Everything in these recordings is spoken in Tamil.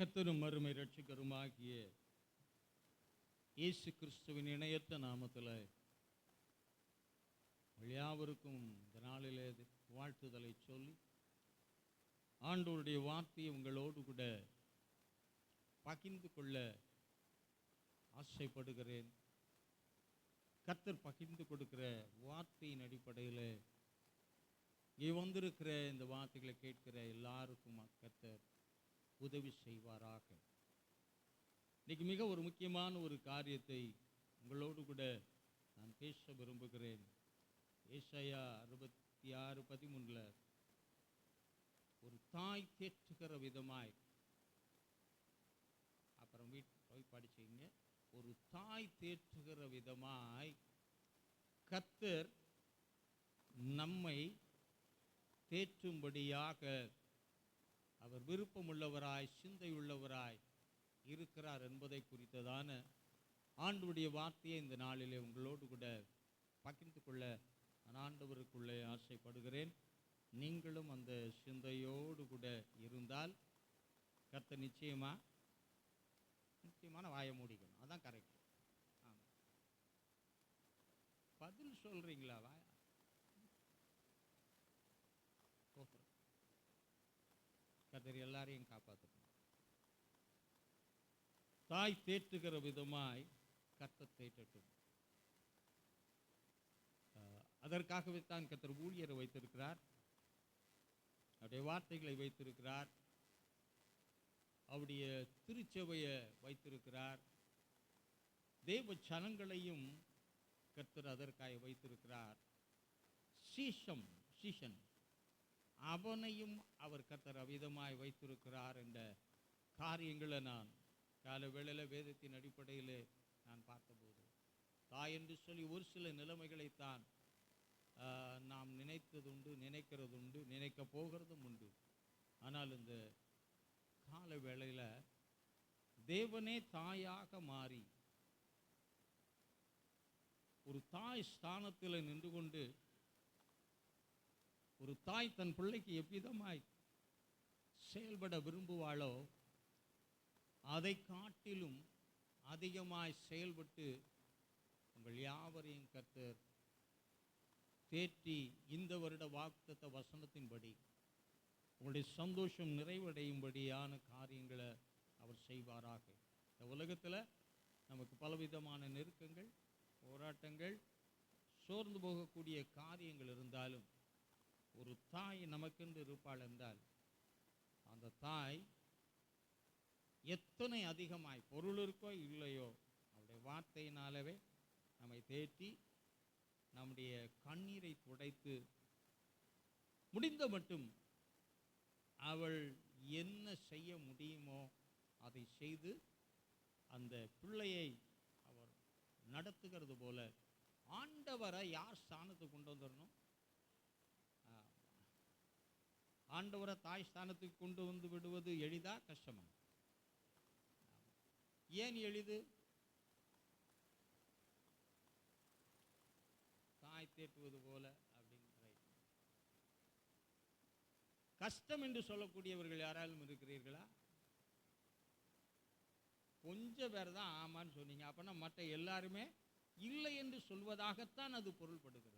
கர்த்தரும் அருமை இரட்சகருமாகிய இயேசு கிறிஸ்துவின் இணையற்ற நாமத்தில் யாவருக்கும் இந்த நாளிலே வாழ்த்துதலை சொல்லி ஆண்டவருடைய வார்த்தையை உங்களோடு கூட பகிர்ந்து கொள்ள ஆசைப்படுகிறேன். கர்த்தர் பகிர்ந்து கொடுக்கிற வார்த்தையின் அடிப்படையில் இங்கே வந்திருக்கிற இந்த வார்த்தைகளை கேட்கிற எல்லாருக்கும் கர்த்தர் உதவி செய்வாராக. இன்னைக்கு மிக ஒரு முக்கியமான ஒரு காரியத்தை உங்களோடு கூட நான் பேச விரும்புகிறேன். ஏசாயா 66:13 ஒரு தாய் தேற்றுகிற விதமாய், அப்புறம் போய் படிச்சீங்க, ஒரு தாய் தேற்றுகிற விதமாய் கர்த்தர் நம்மை தேற்றும்படியாக அவர் விருப்பமுள்ளவராய் சிந்தையுள்ளவராய் இருக்கிறார் என்பதை குறித்ததான ஆண்டவருடைய வார்த்தையை இந்த நாளிலே உங்களோடு கூட பகிர்ந்து கொள்ள நான் ஆண்டவருக்குள்ளே ஆசைப்படுகிறேன். நீங்களும் அந்த சிந்தையோடு கூட இருந்தால் கர்த்தர் நிச்சயமான வாயை மூடிக்கணும். அதான் கரெக்ட். ஆமாம், பதில் சொல்றீங்களா? வாயா கர்த்தர் எல்லாரையும் காப்பாற்றணும். தாய் தேற்றுகிற விதமாய் கர்த்தர் தேற்றட்டும். அதற்காகவே தான் கர்த்தர் ஊழியரை வைத்திருக்கிறார், அவருடைய வார்த்தைகளை வைத்திருக்கிறார், அவருடைய திருச்சபையை வைத்திருக்கிறார், தேவ ஜனங்களையும் கர்த்தர் அதற்காக வைத்திருக்கிறார். சீஷன் அவனையும் அவர் கர்த்தர் அவ்விதமாய் வைத்திருக்கிறார் என்ற காரியங்களை நான் கால வேளையில் வேதத்தின் அடிப்படையில் நான் பார்த்தபோது, தாய் என்று சொல்லி ஒரு சில நிலைமைகளைத்தான் நாம் நினைத்ததுண்டு, நினைக்கிறதுண்டு, நினைக்க போகிறதும் உண்டு. ஆனால் இந்த கால வேளையில் தேவனே தாயாக மாறி ஒரு தாய் ஸ்தானத்தில் நின்று கொண்டு, ஒரு தாய் தன் பிள்ளைக்கு எவ்விதமாய் செயல்பட விரும்புவாளோ அதை காட்டிலும் அதிகமாய் செயல்பட்டு உங்கள் யாவரையும் கர்த்தர் தேற்றி இந்த வருட வாக்குத்தத்த வசனத்தின்படி உங்களுடைய சந்தோஷம் நிறைவடையும்படியான காரியங்களை அவர் செய்வாராக. இந்த உலகத்தில் நமக்கு பலவிதமான நெருக்கங்கள், போராட்டங்கள், சோர்ந்து போகக்கூடிய காரியங்கள் இருந்தாலும் ஒரு தாய் நமக்கென்று இருப்பாள் என்றால் அந்த தாய் எத்தனை அதிகமாய் பொருள் இருக்கோ இல்லையோ அவருடைய வார்த்தையினாலவே நம்மை தேற்றி நம்முடைய கண்ணீரை துடைத்து முடிந்த மட்டும் அவள் என்ன செய்ய முடியுமோ அதை செய்து அந்த பிள்ளையை அவர் நடத்துகிறது போல ஆண்டவரை யார் ஸ்தானத்துக்கு கொண்டு வந்துடணும்? ஆண்டவரை தாய் ஸ்தானத்துக்கு கொண்டு வந்து விடுவது எளிதா கஷ்டமா? ஏன் எளிது? தாய் தேற்றுவது போல அப்படிங்கிற கஷ்டம் என்று சொல்லக்கூடியவர்கள் யாராலும் இருக்கிறீர்களா? கொஞ்சம் பேர் தான் ஆமான்னு சொன்னீங்க. அப்படின்னா மற்ற எல்லாருமே இல்லை என்று சொல்வதாகத்தான் அது பொருள்படுகிறது.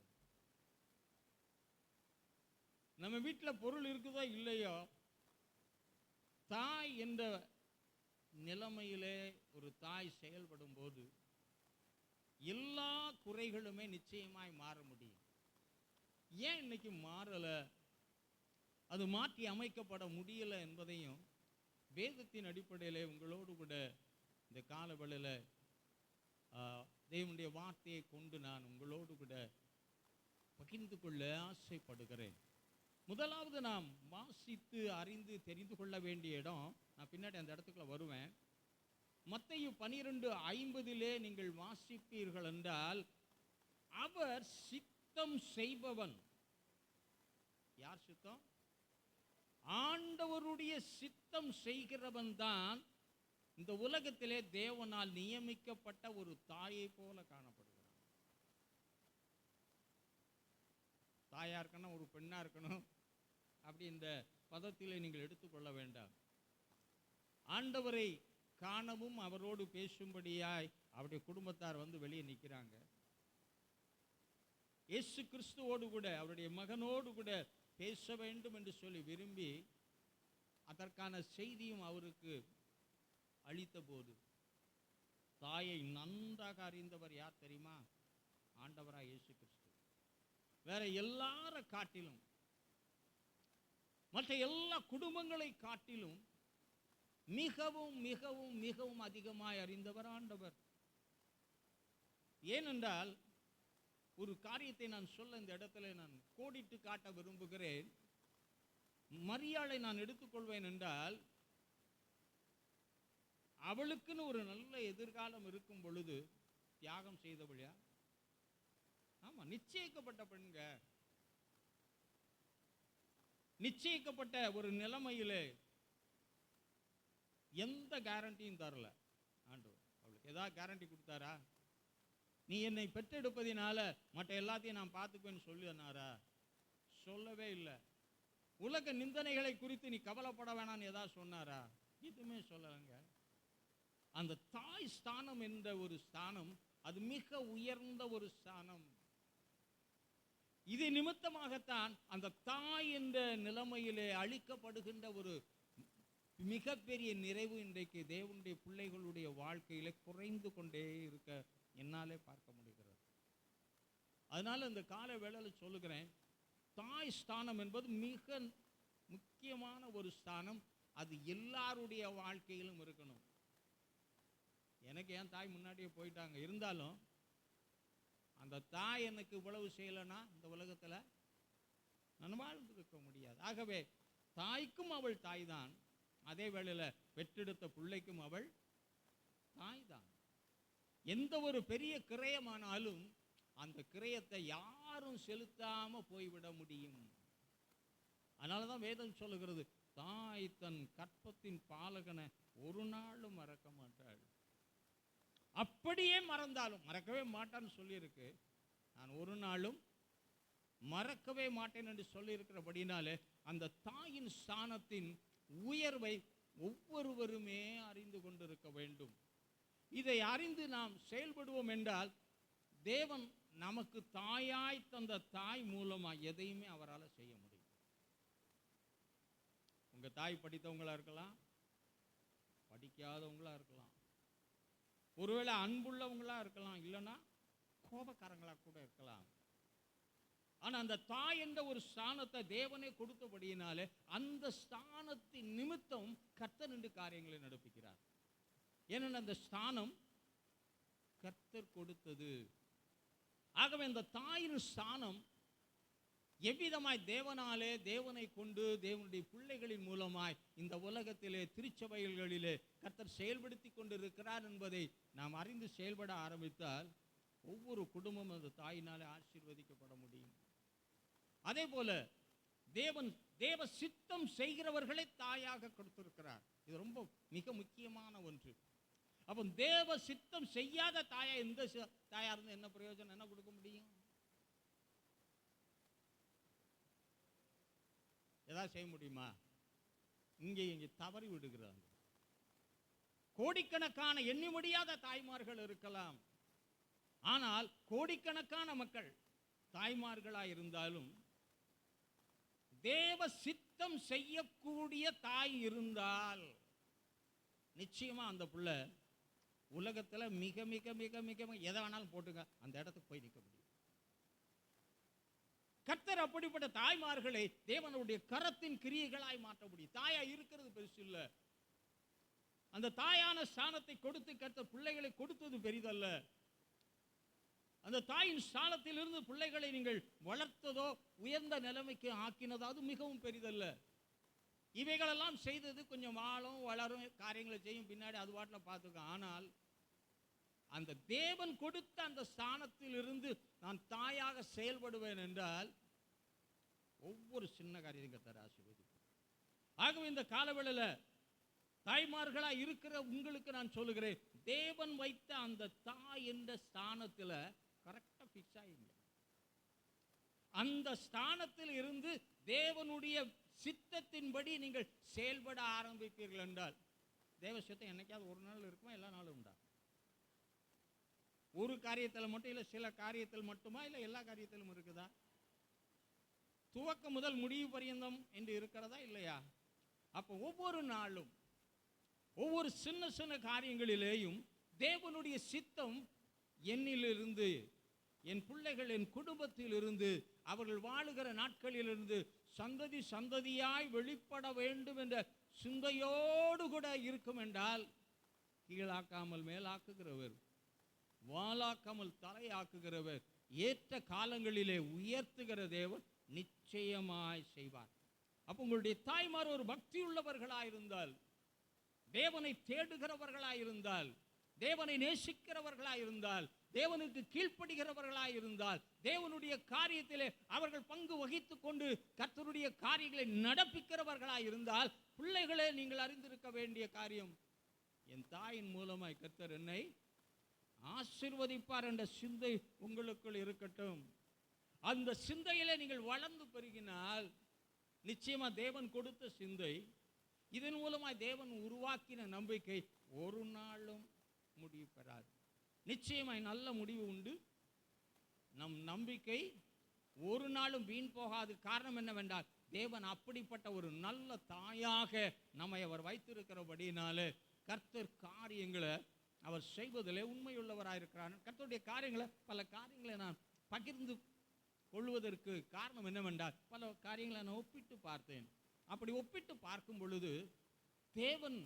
நம்ம வீட்டில் பொருள் இருக்குதோ இல்லையோ, தாய் என்ற நிலைமையிலே ஒரு தாய் செயல்படும் போது எல்லா குறைகளுமே நிச்சயமாய் மாற முடியும். ஏன் இன்னைக்கு மாறலை, அது மாற்றி அமைக்கப்பட முடியலை என்பதையும் வேதத்தின் அடிப்படையில் உங்களோடு கூட இந்த காலவெளியில் தேவனுடைய வார்த்தையை கொண்டு நான் உங்களோடு கூட பகிர்ந்து கொள்ள ஆசைப்படுகிறேன். முதலாவது நாம் வாசித்து அறிந்து தெரிந்து கொள்ள வேண்டிய இடம், நான் பின்னாடி அந்த இடத்துக்குள்ள வருவேன். மத்தேயு 12:50 நீங்கள் வாசிப்பீர்கள் என்றால், அவர் சித்தம் செய்பவன். யார் சித்தம்? ஆண்டவருடைய சித்தம் செய்கிறவன் தான் இந்த உலகத்திலே தேவனால் நியமிக்கப்பட்ட ஒரு தாயை போல காணப்படுகிறான். தாயா இருக்கணும், ஒரு பெண்ணா இருக்கணும், அப்படி இந்த பதத்திலே நீங்கள் எடுத்துக்கொள்ள வேண்டாம். ஆண்டவரை காணவும் அவரோடு பேசும்படியாய் அவருடைய குடும்பத்தார் வந்து வெளியே நிற்கிறாங்க. இயேசு கிறிஸ்துவோடு கூட அவருடைய மகனோடு கூட பேச வேண்டும் என்று சொல்லி விரும்பி அதற்கான செய்தியும் அவருக்கு அளித்த போது தாயை நன்றாக அறிந்தவர் யார் தெரியுமா? ஆண்டவராய் இயேசு கிறிஸ்து. வேற எல்லார காட்டிலும், மற்ற எல்லா குடும்பங்களை காட்டிலும் மிகவும் மிகவும் மிகவும் அதிகமாய் அறிந்தவர் ஆண்டவர். ஏனென்றால் ஒரு காரியத்தை நான் சொல்ல இந்த இடத்துல நான் கோடிட்டு காட்ட விரும்புகிறேன். மரியாளை நான் எடுத்துக்கொள்வேன் என்றால், அவளுக்குன்னு ஒரு நல்ல எதிர்காலம் இருக்கும் பொழுது தியாகம் செய்தவழியா? ஆமா, நிச்சயிக்கப்பட்ட பெண்க, நிச்சயிக்கப்பட்ட ஒரு நிலைமையிலே எந்த கேரண்டியும் தரல ஆண்டவர். அவளுக்கு ஏதாவது கேரண்டி கொடுத்தாரா? நீ என்னை பெற்றெடுப்பதினால மற்ற எல்லாத்தையும் நான் பார்த்துக்குவேன்னு சொல்லுனாரா? சொல்லவே இல்லை. உலக நிந்தனைகளை குறித்து நீ கவலைப்பட வேணான்னு ஏதாவது சொன்னாரா? எதுவுமே சொல்லலைங்க. அந்த தாய் ஸ்தானம் என்ற ஒரு ஸ்தானம், அது மிக உயர்ந்த ஒரு ஸ்தானம். இது நிமித்தமாகத்தான் அந்த தாய் என்ற நிலைமையிலே அளிக்கப்படுகின்ற ஒரு மிகப்பெரிய நிறைவு இன்றைக்கு தேவனுடைய பிள்ளைகளுடைய வாழ்க்கையில குறைந்து கொண்டே இருக்க என்னாலே பார்க்க முடிகிறது. அதனால இந்த கால வேளையில் சொல்லுகிறேன், தாய் ஸ்தானம் என்பது மிக முக்கியமான ஒரு ஸ்தானம். அது எல்லாருடைய வாழ்க்கையிலும் இருக்கணும். எனக்கு என் தாய் முன்னாடியே போயிட்டாங்க, இருந்தாலும் அந்த தாய் எனக்கு இவ்வளவு செய்யலைன்னா இந்த உலகத்தில் நான் வாழ்ந்திருக்க முடியாது. ஆகவே தாய்க்கும் அவள் தாய் தான், அதே வேளையில் பெற்றெடுத்த பிள்ளைக்கும் அவள் தாய் தான். எந்த ஒரு பெரிய கிரயமானாலும் அந்த கிரயத்தை யாரும் செலுத்தாம போய்விட முடியும். அதனாலதான் வேதம் சொல்லுகிறது, தாய் தன் கற்பத்தின் பாலகனை ஒரு நாளும் மறக்க மாட்டாள். அப்படியே மறந்தாலும், மறக்கவே மாட்டான்னு சொல்லியிருக்கு, நான் ஒரு நாளும் மறக்கவே மாட்டேன் என்று சொல்லியிருக்கிறபடினாலே அந்த தாயின் ஸ்தானத்தின் உயர்வை ஒவ்வொருவருமே அறிந்து கொண்டிருக்க வேண்டும். இதை அறிந்து நாம் செயல்படுவோம் என்றால், தேவன் நமக்கு தாயாய் தந்த தாய் மூலமா எதையுமே அவரால் செய்ய முடியும். உங்க தாய் படித்தவங்களா இருக்கலாம், படிக்காதவங்களா இருக்கலாம், ஒருவேளை அன்புள்ளவங்களா இருக்கலாம், இல்லைன்னா கோபக்காரங்களா கூட இருக்கலாம். ஆனா அந்த தாய் என்ற ஒரு ஸ்தானத்தை தேவனே கொடுத்தபடியினாலே அந்த ஸ்தானத்தின் நிமித்தம் கர்த்தர் என்று காரியங்களை நடப்பிக்கிறார். ஏனென்றால் அந்த ஸ்தானம் கர்த்தர் கொடுத்தது. ஆகவே இந்த தாயின் ஸ்தானம் எவ்விதமாய் தேவனாலே, தேவனை கொண்டு, தேவனுடைய பிள்ளைகளின் மூலமாய் இந்த உலகத்திலே திருச்சபைகளிலே கர்த்தர் செயல்படுத்தி கொண்டிருக்கிறார் என்பதை நாம் அறிந்து செயல்பட ஆரம்பித்தால் ஒவ்வொரு குடும்பமும் அந்த தாயினாலே ஆசீர்வதிக்கப்பட முடியும். அதே போல தேவ சித்தம் செய்கிறவர்களை தாயாக கொடுத்திருக்கிறார். இது ரொம்ப மிக முக்கியமான ஒன்று. அப்போ தேவ சித்தம் செய்யாத தாயா எந்த தாயா இருந்து என்ன பிரயோஜனம், என்ன கொடுக்க முடியும்? ஏதாவது செய்ய முடியுமா? இங்கே தவறி விடுகிறாங்க. கோடிக்கணக்கான எண்ணி முடியாத தாய்மார்கள் இருக்கலாம், ஆனால் கோடிக்கணக்கான மக்கள் தாய்மார்களாக இருந்தாலும் தேவ சித்தம் செய்யக்கூடிய தாய் இருந்தால் நிச்சயமா அந்த பிள்ளை உலகத்துல மிக மிக மிக மிக எதை வேணாலும் போட்டுங்க, அந்த இடத்துக்கு போய் நிற்க முடியும். கர்த்தர் அப்படிப்பட்ட தாய்மார்களை தேவனுடைய கரத்தின் கிரியைகளாய் மாற்ற முடியும். தாயா இருக்கிறது பெருசு இல்ல, அந்த தாயான ஸ்தானத்தை கொடுத்து கர்த்தர் பிள்ளைகளை கொடுத்தது பெரிதல்ல. அந்த தாயின் ஸ்தானத்திலிருந்து பிள்ளைகளை நீங்கள் வளர்த்ததோ உயர்ந்த நிலைமைக்கு ஆக்கினதோ அது மிகவும் பெரிதல்ல. இவைகளெல்லாம் செய்தது கொஞ்சம் வாழும் வளரும் காரியங்களை செய்யும், பின்னாடி அது வாட்டில் பார்த்துக்க. ஆனால் அந்த தேவன் கொடுத்த அந்த ஸ்தானத்திலிருந்து நான் தாயாக செயல்படுவேன் என்றால் ஒவ்வொரு சின்ன காரியத்தையும் கர்த்தர் ஆசீர்வதிப்பார். ஆகவே இந்த காலவேளையில் தாய்மார்களா இருக்கிற உங்களுக்கு நான் சொல்லுகிறேன், தேவன் வைத்த அந்த தாய் என்ற ஸ்தானத்தில் கரெக்டா பிக்ஸ் ஆகிங்க. அந்த ஸ்தானத்தில் இருந்து தேவனுடைய சித்தத்தின்படி நீங்கள் செயல்பட ஆரம்பிப்பீர்கள் என்றால் தேவ சித்தம் என்னைக்காவது ஒரு நாள் இருக்குமா, எல்லா நாளும் உண்டா? ஒரு காரியத்தில் மட்டும் இல்லை, சில காரியத்தில் மட்டுமா, இல்லை எல்லா காரியத்திலும் இருக்குதா? துவக்கம் முதல் முடிவு பரியந்தம் என்று இருக்கிறதா இல்லையா? அப்போ ஒவ்வொரு நாளும் ஒவ்வொரு சின்ன சின்ன காரியங்களிலேயும் தேவனுடைய சித்தம் என்னிலிருந்து, என் பிள்ளைகள், என் குடும்பத்திலிருந்து, அவர்கள் வாழுகிற நாட்களிலிருந்து சந்ததி சந்ததியாய் வெளிப்பட வேண்டும் என்ற சிந்தையோடு கூட இருக்கும் என்றால், கீழாக்காமல் மேலாக்குகிறவர், வாலாக்காமல் தலையாக்குகிறவர், ஏற்ற காலங்களிலே உயர்த்துகிற தேவன் நிச்சயமாய் செய்வார். அப்போ உங்களுடைய தாய்மார் ஒரு பக்தி உள்ளவர்களாயிருந்தால், தேவனை தேடுகிறவர்களாயிருந்தால், தேவனை நேசிக்கிறவர்களாயிருந்தால், தேவனுக்கு கீழ்ப்படுகிறவர்களாயிருந்தால், தேவனுடைய காரியத்திலே அவர்கள் பங்கு வகித்துக் கொண்டு கர்த்தருடைய காரியங்களை நடப்பிக்கிறவர்களாயிருந்தால், பிள்ளைகளே, நீங்கள் அறிந்திருக்க வேண்டிய காரியம், என் தாயின் மூலமாய் கர்த்தர் என்னை ஆசீர்வதிப்பார் என்ற சிந்தை உங்களுக்குள் இருக்கட்டும். அந்த சிந்தையிலே நீங்கள் வளர்ந்து பெருகினால், நிச்சயமா தேவன் கொடுத்த சிந்தை, இதன் மூலமாய் தேவன் உருவாக்கின நம்பிக்கை ஒரு நாளும் முடிவு பெறாது. நிச்சயமாய் நல்ல முடிவு உண்டு. நம் நம்பிக்கை ஒரு நாளும் வீண் போகாது. காரணம் என்னவென்றால், தேவன் அப்படிப்பட்ட ஒரு நல்ல தாயாக நம்மை அவர் வைத்திருக்கிறபடினாலே கர்த்தர் காரியங்களை அவர் செய்வதிலே உண்மையுள்ளவராயிருக்கிறார். கர்த்தருடைய காரியங்களை, பல காரியங்களை நான் பகிர்ந்து கொள்வதற்கு காரணம் என்னவென்றால், பல காரியங்களை நான் ஒப்பிட்டு பார்த்தேன். அப்படி ஒப்பிட்டு பார்க்கும் பொழுது தேவன்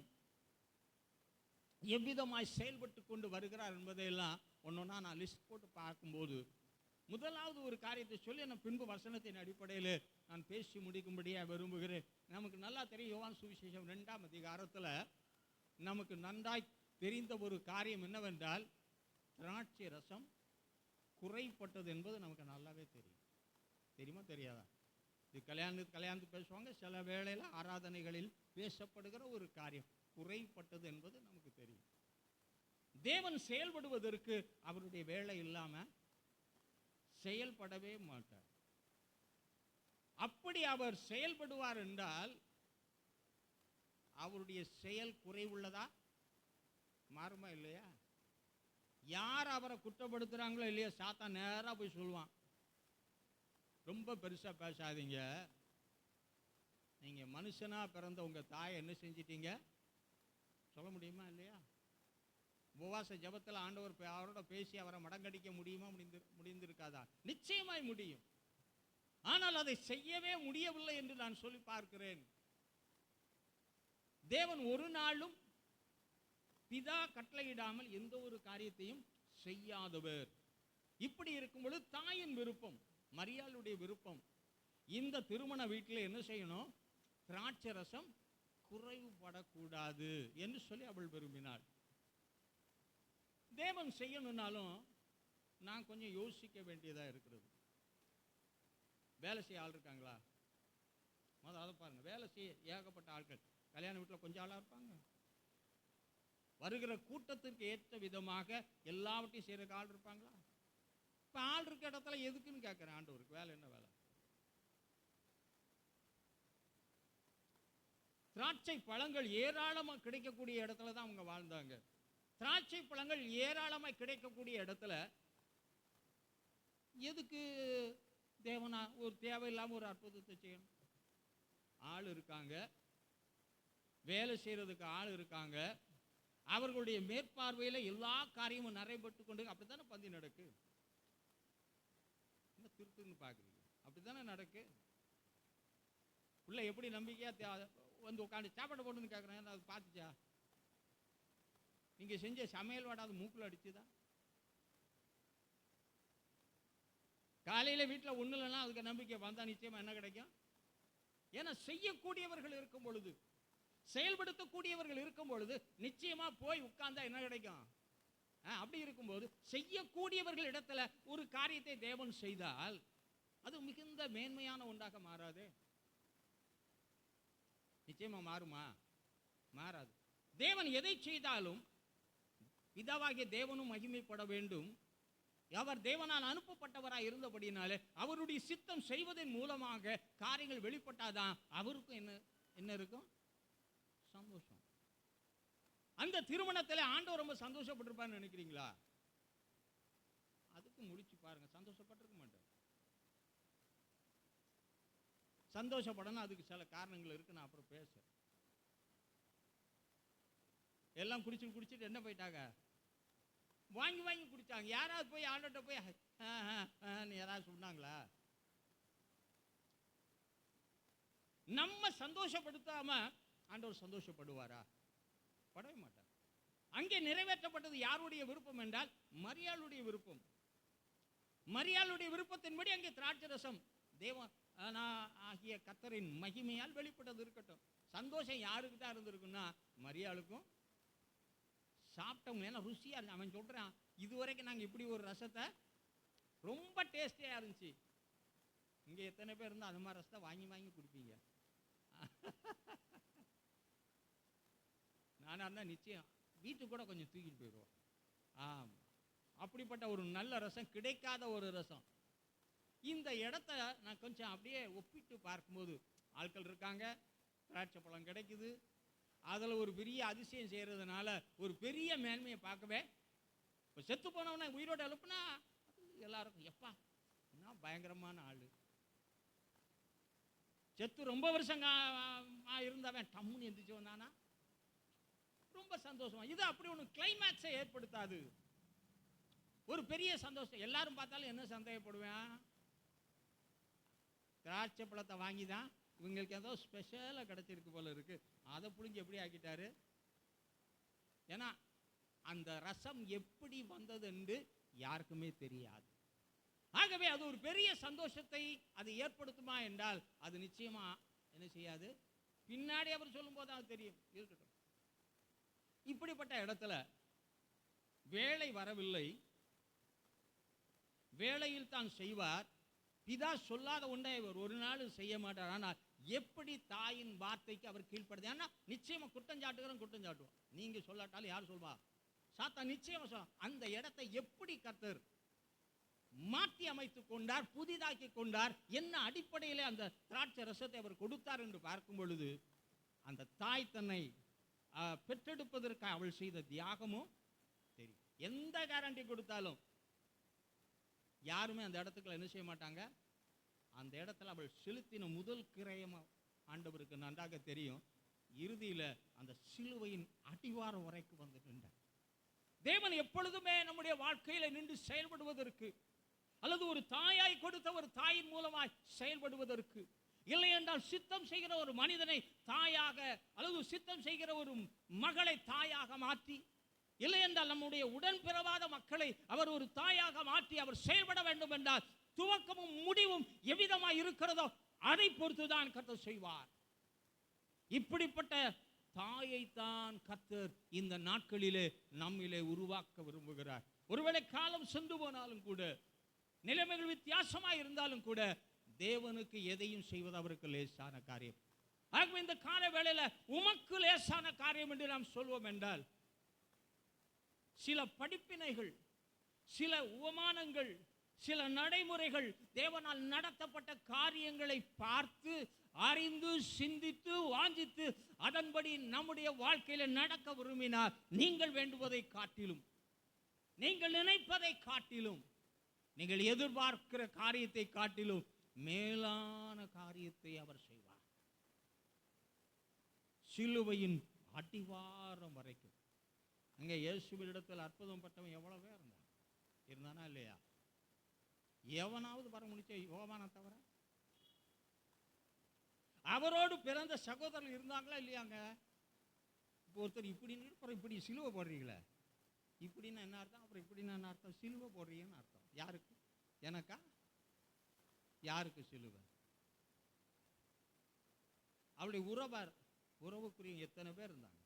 எவ்விதமாய் செயல்பட்டு கொண்டு வருகிறார் என்பதையெல்லாம் ஒன்றொன்னா நான் லிஸ்ட் போட்டு பார்க்கும்போது, முதலாவது ஒரு காரியத்தை சொல்லி நான் பின்பு வசனத்தின் அடிப்படையில் நான் பேசி முடிக்கும்படியாக விரும்புகிறேன். நமக்கு நல்லா தெரியும், யோவான் சுவிசேஷம் 2ஆம் அதிகாரத்தில் நமக்கு நன்றாய் தெரிந்த ஒரு காரியம் என்னவென்றால், திராட்சை ரசம் குறைப்பட்டது என்பது நமக்கு நல்லாவே தெரியும். தெரியுமா தெரியாதா? இது கல்யாணத்துக்கு பேசுவாங்க, சில வேளையில் ஆராதனைகளில் பேசப்படுகிற ஒரு காரியம், குறைப்பட்டது என்பது நமக்கு தெரியும். தேவன் செயல்படுவதற்கு அவருடைய வேலை இல்லாம செயல்படவே மாட்டார். அப்படி அவர் செயல்படுவார் என்றால், அவருடைய செயல் குறைவுள்ளதா மாறுமா இல்லையா? யார் அவரை குற்றப்படுத்துறாங்களோ இல்லையா, சாத்தான் நேரா போய் சொல்லுவான், ரொம்ப பெருசா பேசாதீங்க, நீங்க மனுஷனா பிறந்த உங்க தாயை என்ன செஞ்சிட்டீங்க சொல்ல முடியுமா இல்லையா? உபவாச ஜபத்தில் ஆண்டவர் அவரோட பேசி அவரை மடங்கடிக்க முடியுமா? முடிந்திருக்காதா? நிச்சயமாய் முடியும். ஆனால் அதை செய்யவே முடியவில்லை என்று நான் சொல்லி பார்க்கிறேன். தேவன் ஒரு நாளும் பிதா கட்டளையிடாமல் எந்த ஒரு காரியத்தையும் செய்யாதவர். இப்படி இருக்கும் பொழுது தாயின் விருப்பம், மரியாளுடைய விருப்பம், இந்த திருமண வீட்டில் என்ன செய்யணும்? திராட்சை ரசம் குறைவுபடக்கூடாது என்று சொல்லி அவள் விரும்பினாள். தேவன் செய்யணும்னாலும் நான் கொஞ்சம் யோசிக்க வேண்டியதாக இருக்கிறது. வேலை செய்ய ஆள் இருக்காங்களா? அதை பாருங்க. வேலை செய்ய ஏகப்பட்ட ஆட்கள் கல்யாண வீட்டில் கொஞ்சம் ஆளாக இருப்பாங்க. வருகிற கூட்டத்திற்கு ஏற்ற விதமாக எல்லாவற்றையும் செய்யறதுக்கு ஆள் இருப்பாங்களா? இப்போ ஆள் இருக்க இடத்துல எதுக்குன்னு கேட்குறேன் ஆண்டவருக்கு. வேலை என்ன வேலை? திராட்சை பழங்கள் ஏராளமாக கிடைக்கக்கூடிய இடத்துல தான் அவங்க வாழ்ந்தாங்க. திராட்சை பழங்கள் ஏராளமாக கிடைக்கக்கூடிய இடத்துல எதுக்கு தேவனா ஒரு தேவையில்லாமல் ஒரு அற்புதத்தை செய்யணும்? ஆள் இருக்காங்க, வேலை செய்யறதுக்கு ஆள் இருக்காங்க, அவர்களுடைய மேற்பார்வையில் எல்லா காரியமும் நடைபெற்று கொண்டு அப்படித்தானே பந்தி நடக்கு. என்ன திருத்துன்னு பார்க்குறீங்க? அப்படித்தானே நடக்கு. உள்ள எப்படி நம்பிக்கையா வந்து உட்காந்து சாப்பாடு போட்டுன்னு கேட்குறேன், அது பார்த்துச்சா? நீங்க செஞ்ச சமையல் வாடாது மூக்குல அடிச்சுதா? காலையில வீட்டில் ஒண்ணு இல்லைன்னா அதுக்கு நம்பிக்கை வந்தா நிச்சயமா என்ன கிடைக்கும்? ஏன்னா செய்யக்கூடியவர்கள் இருக்கும் பொழுது, செயல்படுத்தக்கூடியவர்கள் இருக்கும் பொழுது நிச்சயமா போய் உட்கார்ந்தா என்ன கிடைக்கும்? அப்படி இருக்கும்போது செய்யக்கூடியவர்கள் இடத்துல ஒரு காரியத்தை தேவன் செய்தால் அது மிகுந்த மேன்மையான ஒன்றாக மாறாது. நிச்சயமா மாறுமா? மாறாது. தேவன் எதை செய்தாலும் பிதாவாகிய தேவனும் மகிமைப்பட வேண்டும். அவர் தேவனால் அனுப்பப்பட்டவராய் இருந்தபடினாலே அவருடைய சித்தம் செய்வதன் மூலமாக காரியங்கள் வெளிப்பட்டாதான் அவருக்கும் என்ன இருக்கும்? சந்தோஷம். அந்த திருமணத்தில் ஆண்டவர் ரொம்ப சந்தோஷப்பட்டிருப்பான்னு நினைக்கிறீங்களா? அதுக்கு முடிச்சு பாருங்க, சந்தோஷப்பட்டிருக்க மாட்டார். சந்தோஷப்படணும், அதுக்கு சில காரணங்கள் இருக்கு, நான் அப்புறம் பேசுறேன். எல்லாம் குடிச்சிட்டு என்ன போயிட்டாங்க, வாங்கி வாங்கி குடிச்சாங்க. யாராவது போய் ஆண்டவர்கிட்ட போய் யாராவது சொன்னாங்களா? நம்ம சந்தோஷப்படுத்தாம ஆண்டவர் சந்தோஷப்படுவாரா? படவே மாட்டார். அங்கே நிறைவேற்றப்பட்டது யாருடைய விருப்பம் என்றால் மரியாளுடைய விருப்பம். மரியாளுடைய விருப்பத்தின்படி அங்கே திராட்சை ரசம் தேவன் ஆகிய கர்த்தரின் மகிமையால் வெளிப்பட்டது இருக்கட்டும். சந்தோஷம் யாருக்கு தான் இருந்திருக்குன்னா மரியாளுக்கும். சாப்பிட்டவங்க ஏன்னா ருசியா இருந்து அவன் சொல்றான், இதுவரைக்கும் நாங்கள் இப்படி ஒரு ரசத்தை ரொம்ப டேஸ்டியா இருந்துச்சு. இங்க எத்தனை பேர் இருந்தால் அது மாதிரி ரசத்தை வாங்கி வாங்கி குடிப்பீங்க? நானா இருந்தா நிச்சயம் வீட்டுக்கு கூட கொஞ்சம் தூக்கிட்டு போயிடுவோம். அப்படிப்பட்ட ஒரு நல்ல ரசம், கிடைக்காத ஒரு ரசம். இந்த இடத்த நான் கொஞ்சம் அப்படியே ஒப்பிட்டு பார்க்கும்போது ஆட்கள் இருக்காங்க, திராட்சை பழம் கிடைக்குது, அதில் ஒரு பெரிய அதிசயம் செய்கிறதுனால ஒரு பெரிய மேன்மையை பார்க்கவே. இப்போ செத்து போனவனை உயிரோடு எழுப்புனா எல்லாருக்கும் எப்பா என்ன பயங்கரமான ஆள். செத்து ரொம்ப வருஷம் இருந்தவன் டம்முன்னு எந்திரிச்சு வந்தானா ரொம்ப சந்தோஷமா. இது அப்படி ஒன்று கிளைமேக்ஸை ஏற்படுத்தாது, ஒரு பெரிய சந்தோஷம். எல்லாரும் பார்த்தாலும் என்ன சந்தேகப்படுவேன், திராட்சை பழத்தை வாங்கி தான் இவங்களுக்கு ஏதோ ஸ்பெஷலாக கிடைச்சிருக்கு போல இருக்கு, அதை புளிஞ்சு எப்படி ஆக்கிட்டாரு. ஏன்னா அந்த ரசம் எப்படி வந்தது என்று யாருக்குமே தெரியாது. ஆகவே அது ஒரு பெரிய சந்தோஷத்தை அது ஏற்படுத்துமா என்றால் அது நிச்சயமா என்ன செய்யாது. பின்னாடி அவர் சொல்லும் போது அது தெரியும். இருக்கட்டும், இப்படிப்பட்ட இடத்துல வேலை வரவில்லை, வேலையில் தான் செய்வார். பிதா சொல்லாத ஒன்றை அவர் ஒரு நாள் செய்ய மாட்டார். ஆனால் எப்படி தாயின் வார்த்தைக்கு அவர் கீழ்ப்படுது. ஏன்னா நிச்சயமா குற்றம் சாட்டுவோம். நீங்க சொல்லாட்டாலும் யார் சொல்வா? சாத்தான் நிச்சயமா சொல்ல. அந்த இடத்தை எப்படி கர்த்தர் மாற்றி அமைத்துக் கொண்டார், புதிதாக்கி கொண்டார், என்ன அடிப்படையிலே அந்த திராட்சை ரசத்தை அவர் கொடுத்தார் என்று பார்க்கும் பொழுது அந்த தாய் தன்னை பெற்றெடுப்பதற்கு அவள் செய்த தியாகமும் தெரியும். எந்த கேரண்டி கொடுத்தாலும் யாருமே அந்த இடத்துக்குள்ள என்ன செய்ய மாட்டாங்க. அந்த இடத்துல அவள் செலுத்தின முதல் கிரயம் ஆண்டவருக்கு நன்றாக தெரியும். இறுதியில அந்த சிலுவையின் அடிவாரம் வரைக்கும் வந்து நின்றார். தேவன் எப்பொழுதுமே நம்முடைய வாழ்க்கையில நின்று செயல்படுவதற்கு, அல்லது ஒரு தாயாய் கொடுத்த ஒரு தாயின் மூலமாய் செயல்படுவதற்கு, இல்லை என்றால் சித்தம் செய்கிற ஒரு மனிதனை தாயாக, அல்லது சித்தம் செய்கிற ஒரு மகளை தாயாக மாற்றி, இல்லை என்றால் நம்முடைய உடன் பிறவாத மக்களை அவர் ஒரு தாயாக மாற்றி அவர் செயல்பட வேண்டும் என்றால் துவக்கமும் முடிவும் எவ்விதமாய் இருக்கிறதோ அதை பொறுத்துதான் கர்த்தர் செய்வார். இப்படிப்பட்ட தாயை தான் கர்த்தர் இந்த நாட்களிலே நம்மிலே உருவாக்க விரும்புகிறார். ஒருவேளை காலம் சென்று போனாலும் கூட, நிலைமைகள் வித்தியாசமாய் இருந்தாலும் கூட, தேவனுக்கு எதையும் செய்வது அவருக்கு லேசான காரியம். ஆகவே இந்த கால வேளையில உமக்கு லேசான காரியம் என்று நாம் சொல்வோம் என்றால், சில படிப்பினைகள், சில உவமானங்கள், சில நடைமுறைகள், தேவனால் நடத்தப்பட்ட காரியங்களை பார்த்து அறிந்து சிந்தித்து வாஞ்சித்து அதன்படி நம்முடைய வாழ்க்கையில நடக்க விரும்பினார். நீங்கள் வேண்டுவதை காட்டிலும், நீங்கள் நினைப்பதை காட்டிலும், நீங்கள் எதிர்பார்க்கிற காரியத்தை காட்டிலும் மேலான காரியத்தை அவர் செய்வார். சிலுவையின் அடிவாரம் வரைக்கும். அங்கே இயேசுவினிடத்தில் அற்புதம் பட்டவன் எவ்வளவு பேர் இருந்தானா இல்லையா? எவனாவது வர முடிச்ச யோவானை தவிர? அவரோடு பிறந்த சகோதரர்கள் இருந்தாங்களா இல்லையாங்க? இப்போ ஒருத்தர் இப்படின்னு அப்புறம் இப்படி சிலுவை போடுறீங்களே, இப்படின்னா என்ன அர்த்தம், அப்புறம் இப்படின்னா என்ன அர்த்தம்? சிலுவை போடுறீங்கன்னு அர்த்தம். யாருக்கு? எனக்கா? யாருக்கு சிலுவை? அவருடைய உறவுக்குரிய எத்தனை பேர் இருந்தாங்க?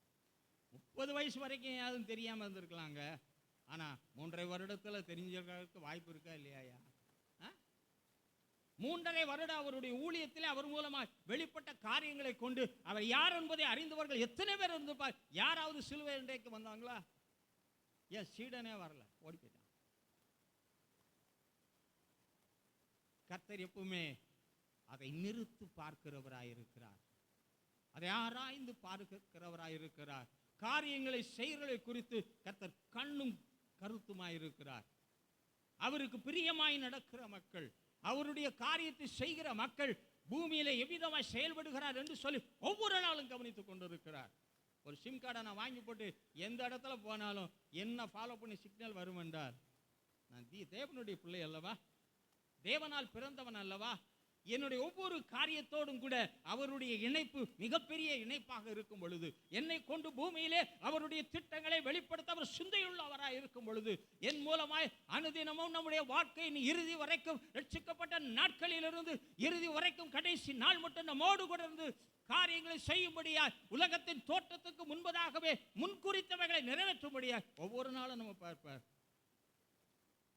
30 வயசு வரைக்கும் யாரும் தெரியாம இருந்திருக்கலாங்க. ஆனா 3.5 வருடத்துல தெரிஞ்சிருக்கிறதுக்கு வாய்ப்பு இருக்கா இல்லையா? 3.5 வருடம் அவருடைய ஊழியத்திலே அவர் மூலமா வெளிப்பட்ட காரியங்களை கொண்டு அவர் யார் என்பதை அறிந்தவர்கள் எத்தனை பேர் இருந்திருப்பார்? யாராவது சிலுவை இன்றைக்கு வந்தாங்களா? ஏன் சீடனே வரல, ஓடி போயிட்டான். கர்த்தர் எப்பவுமே அதை நிறுத்து பார்க்கிறவராயிருக்கிறார், அதை ஆராய்ந்து பார்க்கிறவராயிருக்கிறார். காரியங்களை செய்கிறதை குறித்து கர்த்தர் கண்ணும் கருத்துமாயிருக்கிறார். அவருக்கு பிரியமாய் நடக்கிற மக்கள், அவருடைய காரியத்தை செய்கிற மக்கள் பூமியில எவ்விதமாய் செயல்படுகிறார் என்று சொல்லி ஒவ்வொரு நாளும் கவனித்துக் கொண்டிருக்கிறார். ஒரு சிம் கார்டை நான் வாங்கி போட்டு எந்த இடத்துல போனாலும் என்ன ஃபாலோ பண்ணி சிக்னல் வரும் என்றால், நான் தேவனுடைய பிள்ளை அல்லவா, தேவனால் பிறந்தவன் அல்லவா, என்னுடைய ஒவ்வொரு காரியத்தோடும் கூட அவருடைய இணைப்பு மிகப்பெரிய இணைப்பாக இருக்கும் பொழுது, என்னை கொண்டு பூமியிலே அவருடைய திட்டங்களை வெளிப்படுத்த அவர் சிந்தையுள்ளவராய் இருக்கும் பொழுது, என் மூலமாய் அனுதினமும் நம்முடைய வாழ்க்கையின் இறுதி வரைக்கும், ரட்சிக்கப்பட்ட நாட்களிலிருந்து இறுதி வரைக்கும் கடைசி நாள் மட்டும் நம்மோடு கூட இருந்து காரியங்களை செய்யும்படியாய், உலகத்தின் தோற்றத்துக்கு முன்பதாகவே முன்குறித்தவைகளை நிறைவேற்றும்படியாய் ஒவ்வொரு நாளும் நம்ம பார்ப்பார்.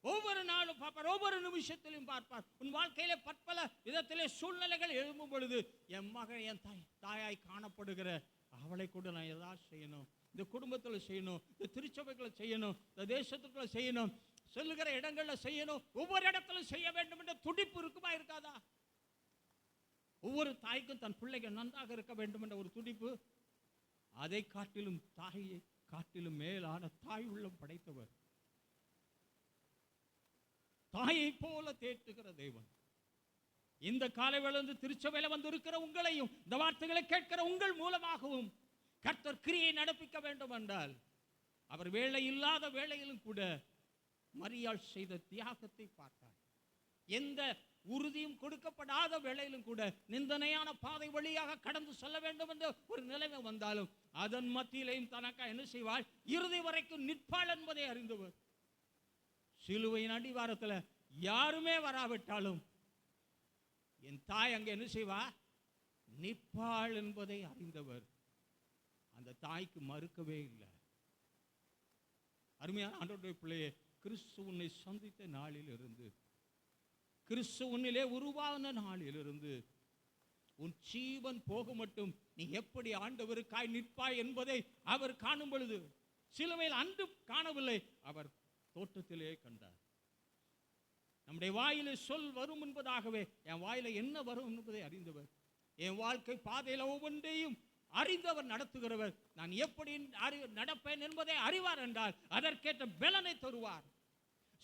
ஒவ்வொரு நாளும் பார்ப்பார், ஒவ்வொரு நிமிஷத்திலும் பார்ப்பார். உன் வாழ்க்கையிலே பற்பல விதத்திலே சூழ்நிலைகள் எழும்பும் பொழுது, என் மகன், என் தாயாய் காணப்படுகிற அவளை கூட நான் ஏதாவது செய்யணும், இந்த குடும்பத்தில் செய்யணும், இந்த திருச்சபைகளை செய்யணும், இந்த தேசத்துக்குள்ள செய்யணும், செல்லுகிற இடங்கள்ல செய்யணும், ஒவ்வொரு இடத்திலும் செய்ய வேண்டும் என்ற துடிப்பு இருக்குமா இருக்காதா? ஒவ்வொரு தாய்க்கும் தன் பிள்ளைகள் நன்றாக இருக்க வேண்டும் என்ற ஒரு துடிப்பு. அதை காட்டிலும் தாயை காட்டிலும் மேலான தாய் உள்ளம் படைத்தவர், தாயை போல தேற்றுகிற தேவன். இந்த காலை வேளையிலிருந்து திருச்சபையில வந்து இருக்கிற உங்களையும், இந்த வார்த்தைகளை கேட்கிற உங்கள் மூலமாகவும் கர்த்தர் கிரியை நடப்பிக்க வேண்டும் என்றால், அவர் வேலை இல்லாத வேளையிலும் கூட மரியாள் செய்த தியாகத்தை பார்த்தார். எந்த உறுதியும் கொடுக்கப்படாத வேளையிலும் கூட நிந்தனையான பாதை வழியாக கடந்து செல்ல வேண்டும் என்ற ஒரு நிலைமை வந்தாலும் அதன் மத்தியிலையும் தனக்கா என்ன செய்வாள், இறுதி வரைக்கும் நிற்பாள் என்பதை அறிந்தவர். சிலுவையின் அடிவாரத்தில் யாருமே வராவிட்டாலும் என் தாய் அங்கே என்ன செய்வா, நிற்பாள் என்பதை அறிந்தவர். அந்த தாய்க்கு மறுக்கவே இல்லை. அருமையான ஆண்டவருடைய பிள்ளையே, கிறிஸ்து உன்னை சந்தித்த நாளிலிருந்து, கிறிஸ்து உன்னிலே உருவான நாளிலிருந்து உன் ஜீவன் போக மட்டும் நீ எப்படி ஆண்டவருக்காய் நிற்பாய் என்பதை அவர் காணும் பொழுது, சிலுவையில் அன்று காணவில்லை, அவர் தோட்டத்திலே கண்டார். நம்முடைய வாயில சொல் வரும் என்பதாகவே என் வாயில என்ன வரும் என்பதை அறிந்தவர். என் வாழ்க்கை பாதையில ஒவ்வொன்றையும் அறிந்தவர், நடத்துகிறவர். நான் எப்படி நடப்பேன் என்பதை அறிவார் என்றால் அதற்கேற்ற பலனை தருவார்,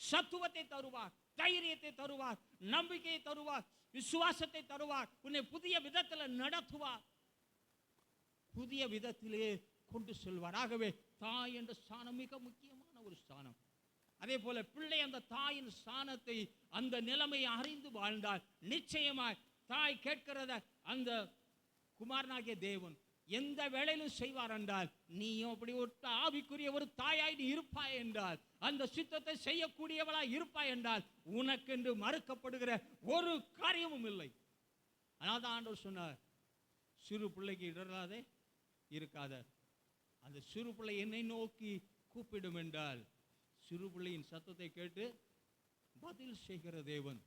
சத்துவத்தை தருவார், தைரியத்தை தருவார், நம்பிக்கையை தருவார், விசுவாசத்தை தருவார். உன்னை புதிய விதத்தில் நடத்துவார், புதிய விதத்திலே கொண்டு செல்வார். ஆகவே தாய் என்ற ஸ்தானம் மிக முக்கியமான ஒரு ஸ்தானம். அதே போல பிள்ளை அந்த தாயின் ஸ்தானத்தை, அந்த நிலைமையை அறிந்து வாழ்ந்தால் நிச்சயமாய் தாய் கேட்கிறத அந்த குமாரனாகிய தேவன் எந்த வேளையிலும் செய்வார் என்றால், நீயும் அப்படி ஒரு ஆவிக்குரிய ஒரு தாயாய் நீ இருப்பாய் என்றால், அந்த சித்தத்தை செய்யக்கூடியவளாய் இருப்பாய் என்றால், உனக்கென்று மறுக்கப்படுகிற ஒரு காரியமும் இல்லை. அதனால தான் ஆண்டவர் சொன்னார், சிறு பிள்ளைக்கு இடராதே இருக்காத, அந்த சிறு பிள்ளை என்னை நோக்கி கூப்பிடும் என்றால், சிறு பிள்ளையின் சத்தத்தை கேட்டு பதில் செய்கிற தேவன்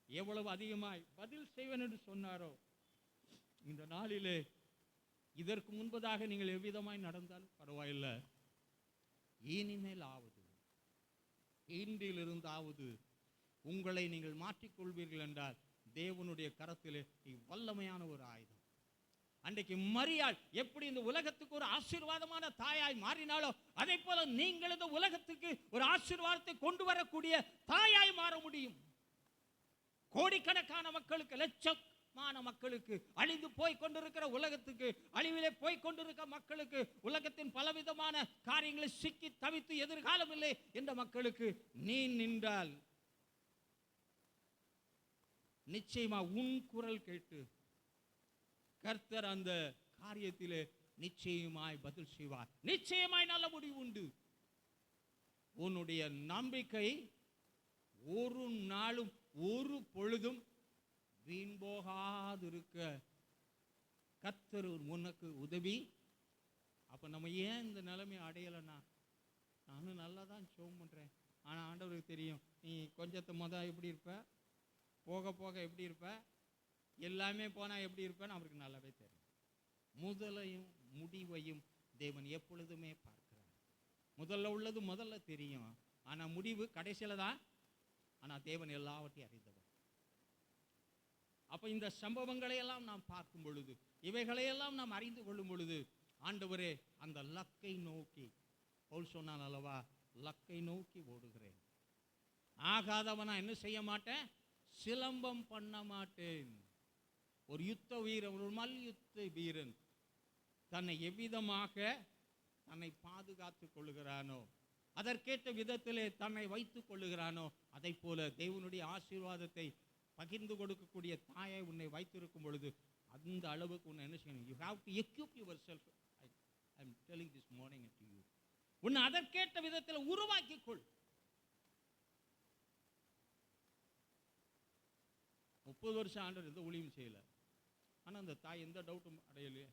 எவ்வளவு அதிகமாய் பதில் செய்வன் என்று சொன்னாரோ, இந்த நாளிலே இதற்கு முன்பதாக நீங்கள் எவ்விதமாய் நடந்தாலும் பரவாயில்லை, இனிமேல் ஆவது, இன்றிலிருந்தாவது உங்களை நீங்கள் மாற்றிக்கொள்வீர்கள் என்றால் தேவனுடைய கரத்திலே வல்லமையான ஒரு ஆயுதம். அன்றைக்கு மரியாள் எப்படி இந்த உலகத்துக்கு ஒரு ஆசீர்வாதமான தாயாய் மாறினாலோ, அதே போல நீங்கள் இந்த உலகத்துக்கு ஒரு ஆசீர்வாதத்தை கொண்டு வரக்கூடிய தாயாய் மாற முடியும். கோடிக்கணக்கான மக்களுக்கு, லட்சமான மக்களுக்கு, அழிந்து போய் கொண்டிருக்கிற உலகத்துக்கு, அழிவிலே போய் கொண்டிருக்கிற மக்களுக்கு, உலகத்தின் பலவிதமான காரியங்களை சிக்கி தவித்து எதிர்காலம் இல்லை என்ற மக்களுக்கு நீ நின்றால் நிச்சயமா உன் குரல் கேட்டு கர்த்தர் அந்த காரியத்திலே நிச்சயமாய் பதில் செய்வார். நிச்சயமாய் நல்ல முடிவு உண்டு. உன்னுடைய நம்பிக்கை ஒரு நாளும் ஒரு பொழுதும் வீண் போகாதிருக்க கர்த்தர் உனக்கு உதவி. அப்ப நம்ம ஏன் இந்த நிலைமையை அடையலைன்னா, நானும் நல்லா தான் ஜெபம் பண்றேன், ஆனா ஆண்டவருக்கு தெரியும் நீ கொஞ்சத்தை எப்படி இருப்ப, போக போக எப்படி இருப்ப, எல்லாமே போனா எப்படி இருப்பேன்னு அவருக்கு நல்லாவே தெரியும். முதலையும் முடிவையும் தேவன் எப்பொழுதுமே பார்க்கிறார். முதல்ல உள்ளது முதல்ல தெரியும், ஆனா முடிவு கடைசியில தான். ஆனா தேவன் எல்லாவற்றையும் அறிந்தவர். அப்ப இந்த சம்பவங்களை எல்லாம் நாம் பார்க்கும் பொழுது, இவைகளையெல்லாம் நாம் அறிந்து கொள்ளும் பொழுது, ஆண்டவரே அந்த லக்கை நோக்கி, பவுல் சொன்னான் அல்லவா, லக்கை நோக்கி ஓடுகிறேன். ஆகாதவனா என்ன செய்ய மாட்டேன், சிலம்பம் பண்ண மாட்டேன். ஒரு யுத்த வீரன், ஒரு மல்யுத்த வீரன் தன்னை எவ்விதமாக தன்னை பாதுகாத்துக் கொள்ளுகிறானோ, அதற்கேற்ற விதத்திலே தன்னை வைத்துக் கொள்ளுகிறானோ, அதை போல தேவனுடைய ஆசீர்வாதத்தை பகிர்ந்து கொடுக்கக்கூடிய தாயை உன்னை வைத்திருக்கும் பொழுது அந்த அளவுக்கு உன்னை என்ன செய்யணும், you have to equip yourself. I am telling this morning to you. உன்னை அதற்கேற்ற விதத்தில் உருவாக்கிக் கொள். 30 வருஷம் ஆண்டவர் எந்த ஊழியம் செய்யல. ஆனா அந்த தாய் எந்த டவுட்டும் அடையலையே.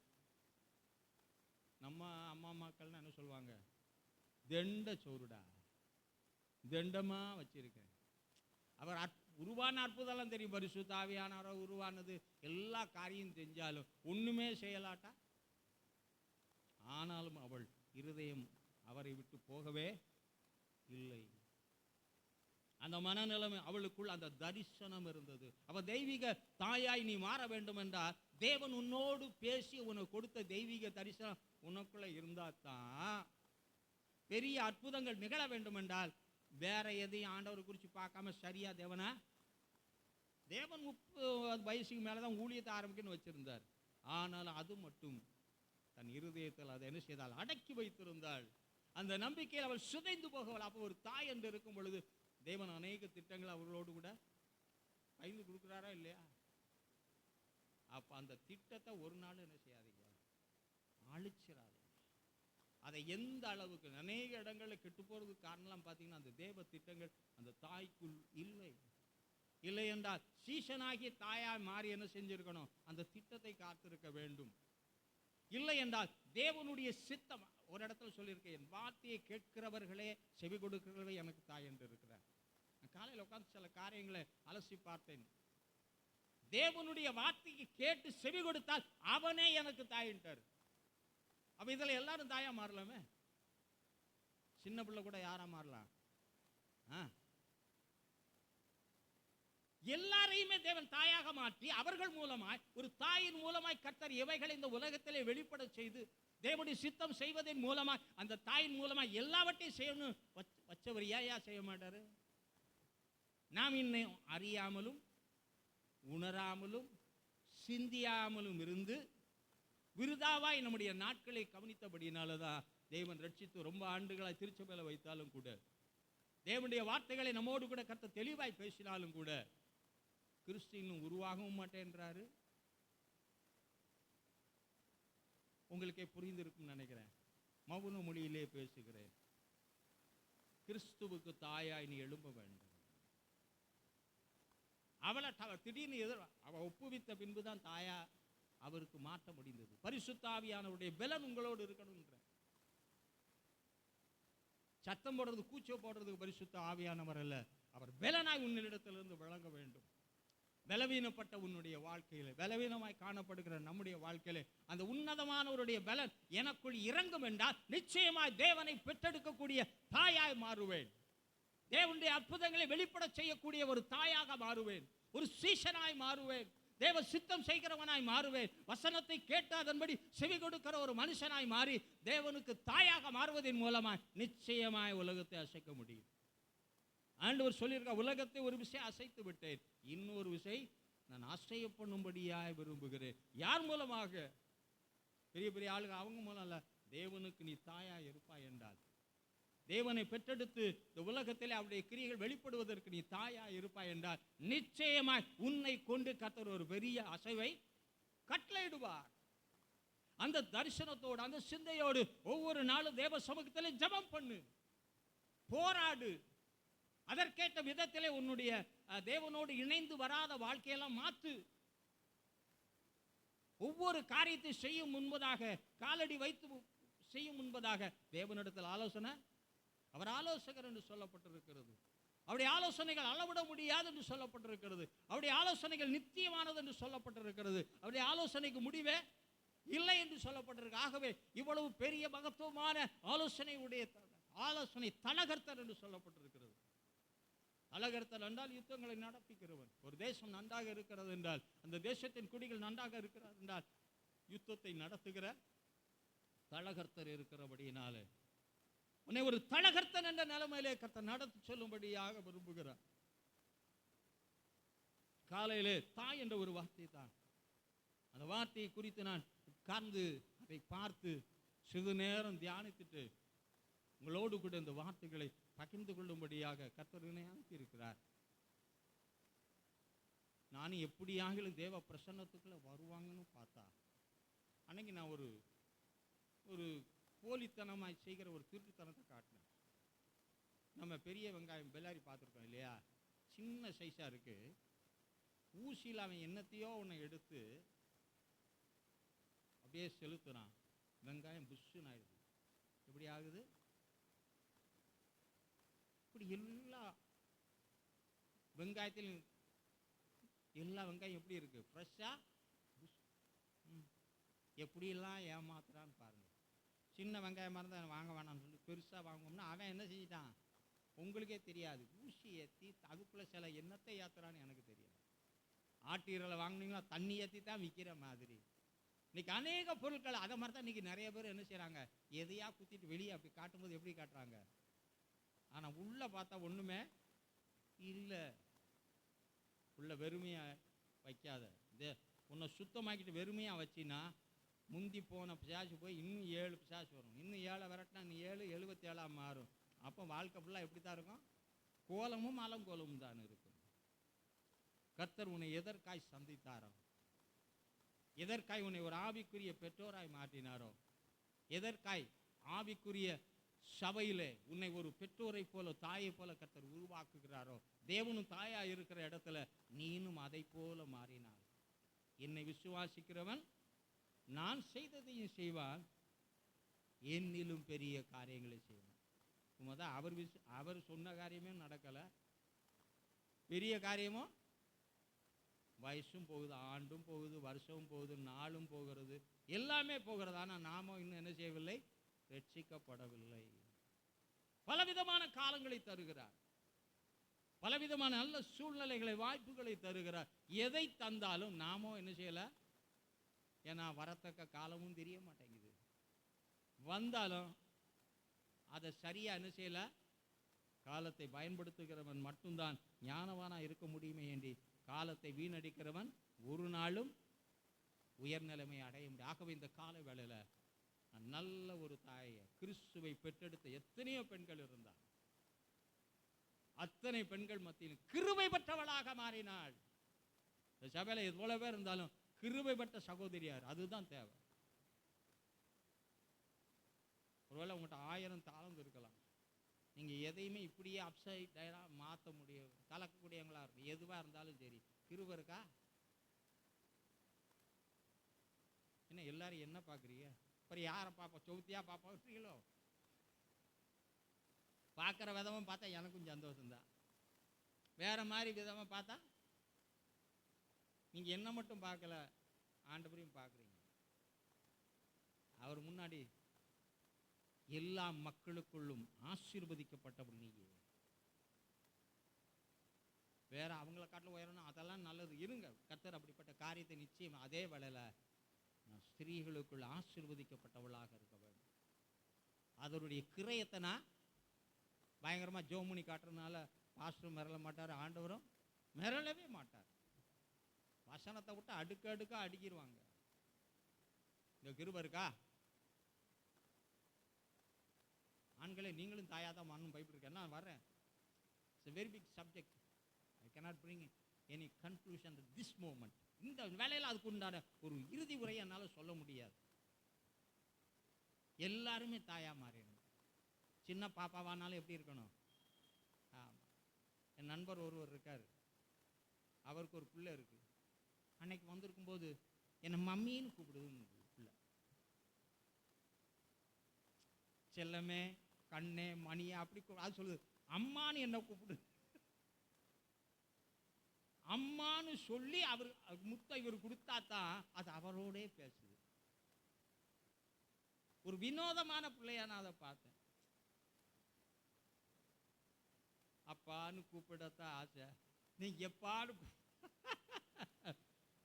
நம்ம அம்மா அம்மாக்கள்னா என்ன சொல்லுவாங்க, தெண்ட சோறுடா, தெண்டமா வச்சிருக்கேன். அவர் உருவான அற்புதம் தெரியும், பரிசுத்த ஆவியானவரோ உருவானது எல்லா காரியம் செஞ்சாலும் ஒண்ணுமே செய்யலாட்டா. ஆனாலும் அவள் இருதயம் அவரை விட்டு போகவே இல்லை. அந்த மனநிலைமை அவளுக்குள் அந்த தரிசனம் இருந்தது. அவ தெய்வீக தாயாய் நீ மாற வேண்டும் என்றால் தேவன் உன்னோடு பேசி உனக்கு கொடுத்த தெய்வீக தரிசனம் உனக்குள்ள இருந்தா தான். பெரிய அற்புதங்கள் நிகழ வேண்டும் என்றால் வேற எதையும் ஆண்டவர் குறித்து பார்க்காம சரியா தேவன் 30 வயசுக்கு மேலதான் ஊழியத்தை ஆரம்பிக்கணும்னு வச்சிருந்தார். ஆனால் அது மட்டும் தன் இருதயத்தில் அதை என்ன செய்தால் அடக்கி வைத்திருந்தாள். அந்த நம்பிக்கையில் அவள் சிதைந்து போகவள். அப்போ ஒரு தாய் என்று இருக்கும் பொழுது தேவன் அநேக திட்டங்கள் அவர்களோடு கூட பகிர்ந்து கொடுக்குறாரா இல்லையா? அப்ப அந்த திட்டத்தை ஒரு நாள் என்ன செய்யாதீங்க, அழிச்சிடாதீங்க. அதை எந்த அளவுக்கு அநேக இடங்களில் கெட்டு போறதுக்கு காரணம் பார்த்தீங்கன்னா அந்த தேவ திட்டங்கள் அந்த தாய்க்குள் இல்லை. இல்லை என்றால் சீசனாகிய தாயாய் மாறி என்ன செஞ்சிருக்கணும், அந்த திட்டத்தை காத்திருக்க வேண்டும். இல்லை என்றால் தேவனுடைய சித்தம், ஒரு இடத்துல சொல்லியிருக்கேன், என் வார்த்தையை கேட்கிறவர்களே செவி கொடுக்கிறவர்களே எனக்கு தாய் என்று இருக்கிறார். காலையில் உட்கார்ந்து சில காரியங்களை அலசி பார்த்தேன். தேவனுடைய வார்த்தைக்கு கேட்டு செவி கொடுத்தால் அவனே எனக்கு தாயின்ட்டார். அப்ப இதுல எல்லாரும் தாயா மாறலாமே. சின்ன பிள்ளை கூட யாரா மாறலாம்? எல்லாரையுமே தேவன் தாயாக மாற்றி அவர்கள் மூலமாய், ஒரு தாயின் மூலமாய் கர்த்தர் எவைகளை இந்த உலகத்திலே வெளிப்பட செய்து தேவனுடைய சித்தம் செய்வதன் மூலமாய் அந்த தாயின் மூலமாய் எல்லாவற்றையும் செய்யணும் வச்சவர் ஏன் செய்ய மாட்டாரு? நாம் இன்னும் அறியாமலும் உணராமலும் சிந்தியாமலும் இருந்து விருதாவாய் நம்முடைய நாட்களை கவனித்தபடினாலதான் தேவன் ரட்சித்து ரொம்ப ஆண்டுகளாய் திருச்சபையில வைத்தாலும் கூட, தேவனுடைய வார்த்தைகளை நம்மோடு கூட கர்த்தர் தெளிவாய் பேசினாலும் கூட கிறிஸ்து இன்னும் உருவாகவும் மாட்டேன்றாரு. உங்களுக்கே புரிந்திருக்கும் நினைக்கிறேன். மௌன மொழியிலே பேசுகிறேன். கிறிஸ்துவுக்கு தாயாய் நீ எழும்ப வேண்டும். அவளை திடீர்னு அவ ஒப்புவித்த பின்புதான் தாயா அவருக்கு மாற்ற முடிந்தது. பரிசுத்த ஆவியானவருடைய பலன் உங்களோடு இருக்கணும்ன்ற சத்தம் போடுறது, கூச்ச போடுறதுக்கு பரிசுத்த ஆவியானவர் அல்ல, அவர் பலனாய் உன்னிடத்திலிருந்து வழங்க வேண்டும். பலவீனப்பட்ட உன்னுடைய வாழ்க்கையில, பலவீனமாய் காணப்படுகிற நம்முடைய வாழ்க்கையில அந்த உன்னதமானவருடைய பலன் எனக்குள் இறங்கும் என்றால் நிச்சயமாய் தேவனை பெற்றெடுக்கக்கூடிய தாயாய் மாறுவேன். தேவனுடைய அற்புதங்களை வெளிப்பட செய்யக்கூடிய ஒரு தாயாக மாறுவேன். ஒரு சீஷனாய் மாறுவேன். தேவ சித்தம் செய்கிறவனாய் மாறுவேன். வசனத்தை கேட்டு அதன்படி செவி கொடுக்கிற ஒரு மனுஷனாய் மாறி தேவனுக்கு தாயாக மாறுவதன் மூலமாய் நிச்சயமாய் உலகத்தை அசைக்க முடியும். ஆண்டவர் சொல்லியிருக்க, உலகத்தை ஒரு விஷயம் அசைத்து விட்டேன், இன்னொரு விஷயம் நான் அசைய பண்ணும்படியாய் விரும்புகிறேன். யார் மூலமாக? பெரிய பெரிய ஆளுங்க அவங்க மூலம் அல்ல, தேவனுக்கு நீ தாயாய் இருப்பாய் என்றால், தேவனை பெற்றெடுத்து இந்த உலகத்தில் அவருடைய கிரியைகள் வெளிப்படுவதற்கு நீ தாயாய் இருப்பாய் என்றால் நிச்சயமாய் உன்னை கொண்டு கர்த்தர் ஒரு பெரிய அசைவை கட்டளையிடுவார். அந்த தரிசனத்தோடு அந்த சிந்தையோடு ஒவ்வொரு நாளும் தேவ சமூகத்திலே ஜெபம் பண்ணு, போராடு. அதற்கேற்ற விதத்திலே உன்னுடைய தேவனோடு இணைந்து வராத வாழ்க்கையெல்லாம் மாற்று. ஒவ்வொரு காரியத்தை செய்யும் முன்பதாக, காலடி வைத்து செய்யும் முன்பதாக தேவனிடத்தில் ஆலோசனை. அவர் ஆலோசகர் என்று சொல்லப்பட்டிருக்கிறது. அவருடைய ஆலோசனைகள் அளவிட முடியாது என்று சொல்லப்பட்டிருக்கிறது. அவருடைய ஆலோசனைகள் நித்தியமானது என்று சொல்லப்பட்டிருக்கிறது. அவருடைய ஆலோசனைக்கு முடிவே இல்லை என்று சொல்லப்பட்டிருக்கு. ஆகவே இவ்வளவு பெரிய மகத்துவமான ஆலோசனை தலகர்த்தர் என்று சொல்லப்பட்டிருக்கிறது. தலகர்த்தர் என்றால் யுத்தங்களை நடப்பிக்கிறவன். ஒரு தேசம் நன்றாக இருக்கிறது என்றால், அந்த தேசத்தின் குடிகள் நன்றாக இருக்கிறது என்றால் யுத்தத்தை நடத்துகிற தலகர்த்தர் இருக்கிறபடியினாலே உன்னை ஒரு தலகர்த்தன் என்ற நிலைமையிலே கர்த்தர் நடத்தி சொல்லும்படியாக விரும்புகிறார். காலையிலே தாய் என்ற ஒரு வார்த்தை தான். அந்த வார்த்தையை குறித்து நான் உட்கார்ந்து அதை பார்த்து சிறிது நேரம் தியானித்துட்டு உங்களோடு கூட இந்த வார்த்தைகளை பகிர்ந்து கொள்ளும்படியாக கர்த்தர் என்னை அனுப்பியிருக்கிறார். நானும் எப்படியாகிலும் தேவ பிரசன்னத்துக்குள்ள வருவாங்கன்னு பார்த்தா அன்னைக்கு நான் ஒரு போலித்தனமாய் செய்கிற ஒரு திருட்டுத்தனத்தை காட்டினேன். நம்ம பெரிய வெங்காயம் பெல்லாரி பார்த்துருக்கோம் இல்லையா, சின்ன சைஸாக இருக்கு. ஊசியில் அவன் என்னத்தையோ ஒன்று எடுத்து அப்படியே செலுத்துறான், வெங்காயம் புஷ்ஷுன்னு ஆயிடுது. எப்படி ஆகுது? இப்படி எல்லா வெங்காயத்திலும் எல்லா வெங்காயம் எப்படி இருக்கு? ஃப்ரெஷ்ஷா எப்படியெல்லாம் ஏமாத்துறான்னு பாருங்க. சின்ன வெங்காயமாக இருந்தால் வாங்க வேணாம்னு சொல்லி பெருசாக வாங்குவோம்னா அவன் என்ன செஞ்சிட்டான் உங்களுக்கே தெரியாது. ஊசி ஏற்றி அதுக்குள்ள சில எண்ணத்தை ஏற்றுறான்னு எனக்கு தெரியாது. ஆட்டீரலை வாங்கினீங்களா தண்ணி ஏற்றி தான் விற்கிற மாதிரி இன்னைக்கு அநேக பொருட்கள் அதை மாதிரி தான் இன்னைக்கு நிறைய பேர் என்ன செய்கிறாங்க, எதையா குத்திட்டு வெளியே அப்படி காட்டும்போது எப்படி காட்டுறாங்க, ஆனால் உள்ள பார்த்தா ஒன்றுமே இல்லை. உள்ள வெறுமையாக வைக்காத, இதே உன்னை சுத்தமாக்கிட்டு வெறுமையாக வச்சின்னா முந்தி போன பிசாசு போய் இன்னும் 7 பிசாசு வரும். இன்னும் 7 விரட்டினா இன்னும் 7 77 மாறும். அப்போ வாழ்க்கை ஃபுல்லாக எப்படி தான் இருக்கும்? கோலமும் அலங்கோலமும் தான் இருக்கும். கர்த்தர் உன்னை எதற்காய் சந்தித்தாரோ, எதற்காய் உன்னை ஒரு ஆவிக்குரிய பெற்றோராய் மாற்றினாரோ, எதற்காய் ஆவிக்குரிய சபையிலே உன்னை ஒரு பெற்றோரை போல தாயை போல கர்த்தர் உருவாக்குகிறாரோ, தேவனும் தாயா இருக்கிற இடத்துல நீனும் அதை போல மாறினார். என்னை விசுவாசிக்கிறவன் நான் செய்ததையும் செய்வான், என்னிலும் பெரிய காரியங்களை செய்வான். உண்மைதான், அவர் சொன்ன காரியமே நடக்கலை, பெரிய காரியமும் வயசும் போகுது, ஆண்டும் போகுது, வருஷமும் போகுது, நாளும் போகிறது, எல்லாமே போகிறது. ஆனால் நாம இன்னும் என்ன செய்யவில்லை? ரட்சிக்கப்படவில்லை. பலவிதமான காலங்களை தருகிறார், பலவிதமான நல்ல சூழ்நிலைகளை வாய்ப்புகளை தருகிறார். எதை தந்தாலும் நாமோ என்ன செய்யல? ஏன்னா வரத்தக்க காலமும் தெரிய மாட்டேங்குது. வந்தாலும் அதை சரியா என்ன செய்யல? காலத்தை பயன்படுத்துகிறவன் மட்டும்தான் ஞானவானா இருக்க முடியுமே என்று காலத்தை வீணடிக்கிறவன் ஒரு நாளும் உயர்நிலைமை அடைய முடியும். ஆகவே இந்த கால வேளையில நல்ல ஒரு தாயை கிறிஸ்துவை பெற்றெடுத்த எத்தனையோ பெண்கள் இருந்தார். அத்தனை பெண்கள் மத்தியில் கிருபை பெற்றவளாக மாறினாள். இந்த சபையில எவ்வளவு பேர் இருந்தாலும் கிருபை பெற்ற சகோதரியார், அதுதான் தேவை. ஒருவேளை உங்கள்கிட்ட 1000 தாளந்து இருக்கலாம், நீங்க எதையுமே இப்படியே அப்சைட் டவுனா மாற்ற முடியும், கலக்கக்கூடியவங்களா இருக்கும். எதுவா இருந்தாலும் சரி, கிருபை இருக்கா? என்ன எல்லாரும் என்ன பாக்குறீங்க? அப்புறம் யாரை பார்ப்போம்? சௌத்தியா பார்ப்பீங்களோ? பார்க்குற விதமும் பார்த்தா எனக்கும் சந்தோஷம்தான், வேற மாதிரி விதமாக பார்த்தா நீங்கள் என்ன மட்டும் பார்க்கல, ஆண்டவரையும் பார்க்குறீங்க. அவர் முன்னாடி எல்லா மக்களுக்குள்ளும் ஆசீர்வதிக்கப்பட்டவர் நீங்க. வேற அவங்கள காட்டில் உயரணும், அதெல்லாம் நல்லது, இருங்க. கர்த்தர் அப்படிப்பட்ட காரியத்தை நிச்சயம். அதே வேளையில் நான் ஸ்திரீகளுக்குள் ஆசீர்வதிக்கப்பட்டவளாக இருக்க வேண்டும். அதனுடைய கிரயத்தை நான் பயங்கரமாக ஜோமுனி காட்டுறதுனால பாஸ்டரும் மிரள மாட்டார், ஆண்டவரும் மிரளவே மாட்டார். வசனத்தை விட்டு அடுக்கடுக்கா அடிக்கிடுவாங்க. இந்த கிருபை இருக்கா? ஆண்களே நீங்களும் தாயாக தான் மாறணும். பைபிள் இருக்கு, நான் வர்றேன். It's a very big subject. I cannot bring any conclusion at this moment. இந்த வேலையில் அதுக்கு உண்டான ஒரு இறுதி உரையை என்னால் சொல்ல முடியாது. எல்லாருமே தாயா மாறிடணும். சின்ன பாப்பாவானாலும் எப்படி இருக்கணும்? என் நண்பர் ஒருவர் இருக்கார், அவருக்கு ஒரு பிள்ளை இருக்கு. அன்னைக்கு வந்திருக்கும் போது என்னை மம்மின்னு கூப்பிடுது பிள்ளை. செல்லமே, கண்ணே, மணியே அப்படி அது சொல்லுது. அம்மான்னு என்ன கூப்பிடு, அம்மான்னு சொல்லி அவர் முத்த இவர் கொடுத்தா தான் அது அவரோடே பேசுது. ஒரு வினோதமான பிள்ளையா நான் அதை பார்த்தேன். அப்பான்னு கூப்பிடத்தான் ஆசை, நீ எப்பான்னு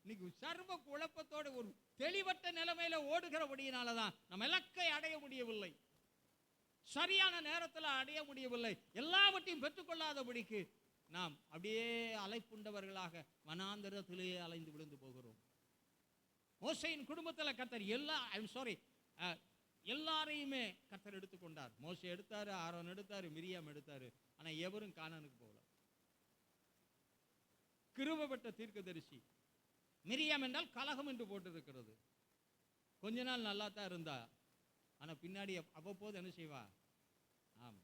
இன்னைக்கு சர்வ குழப்பத்தோட ஒரு தெளிவற்ற நிலைமையில ஓடுகிறபடியினாலதான் நம்ம இலக்கை அடைய முடியவில்லை, சரியான நேரத்தில் அடைய முடியவில்லை, எல்லாவற்றையும் பெற்றுக்கொள்ளாதபடிக்கு நாம் அப்படியே அலைப்புண்டவர்களாக வனாந்தரத்திலேயே அலைந்து விழுந்து போகிறோம். மோசேயின் குடும்பத்தில் கர்த்தர் எல்லாரையுமே கர்த்தர் எடுத்துக்கொண்டார். மோசே எடுத்தாரு, ஆரோன் எடுத்தாரு, மிரியாம் எடுத்தாரு. ஆனா எவரும் கானானுக்கு போகல. கிருபை பெற்ற தீர்க்கதரிசி மிரியாம் என்றால் கலகம் என்று போட்டிருக்கிறது. கொஞ்ச நாள் நல்லா தான் இருந்தா, ஆனா பின்னாடி அவ்வப்போது என்ன செய்வா? ஆமா,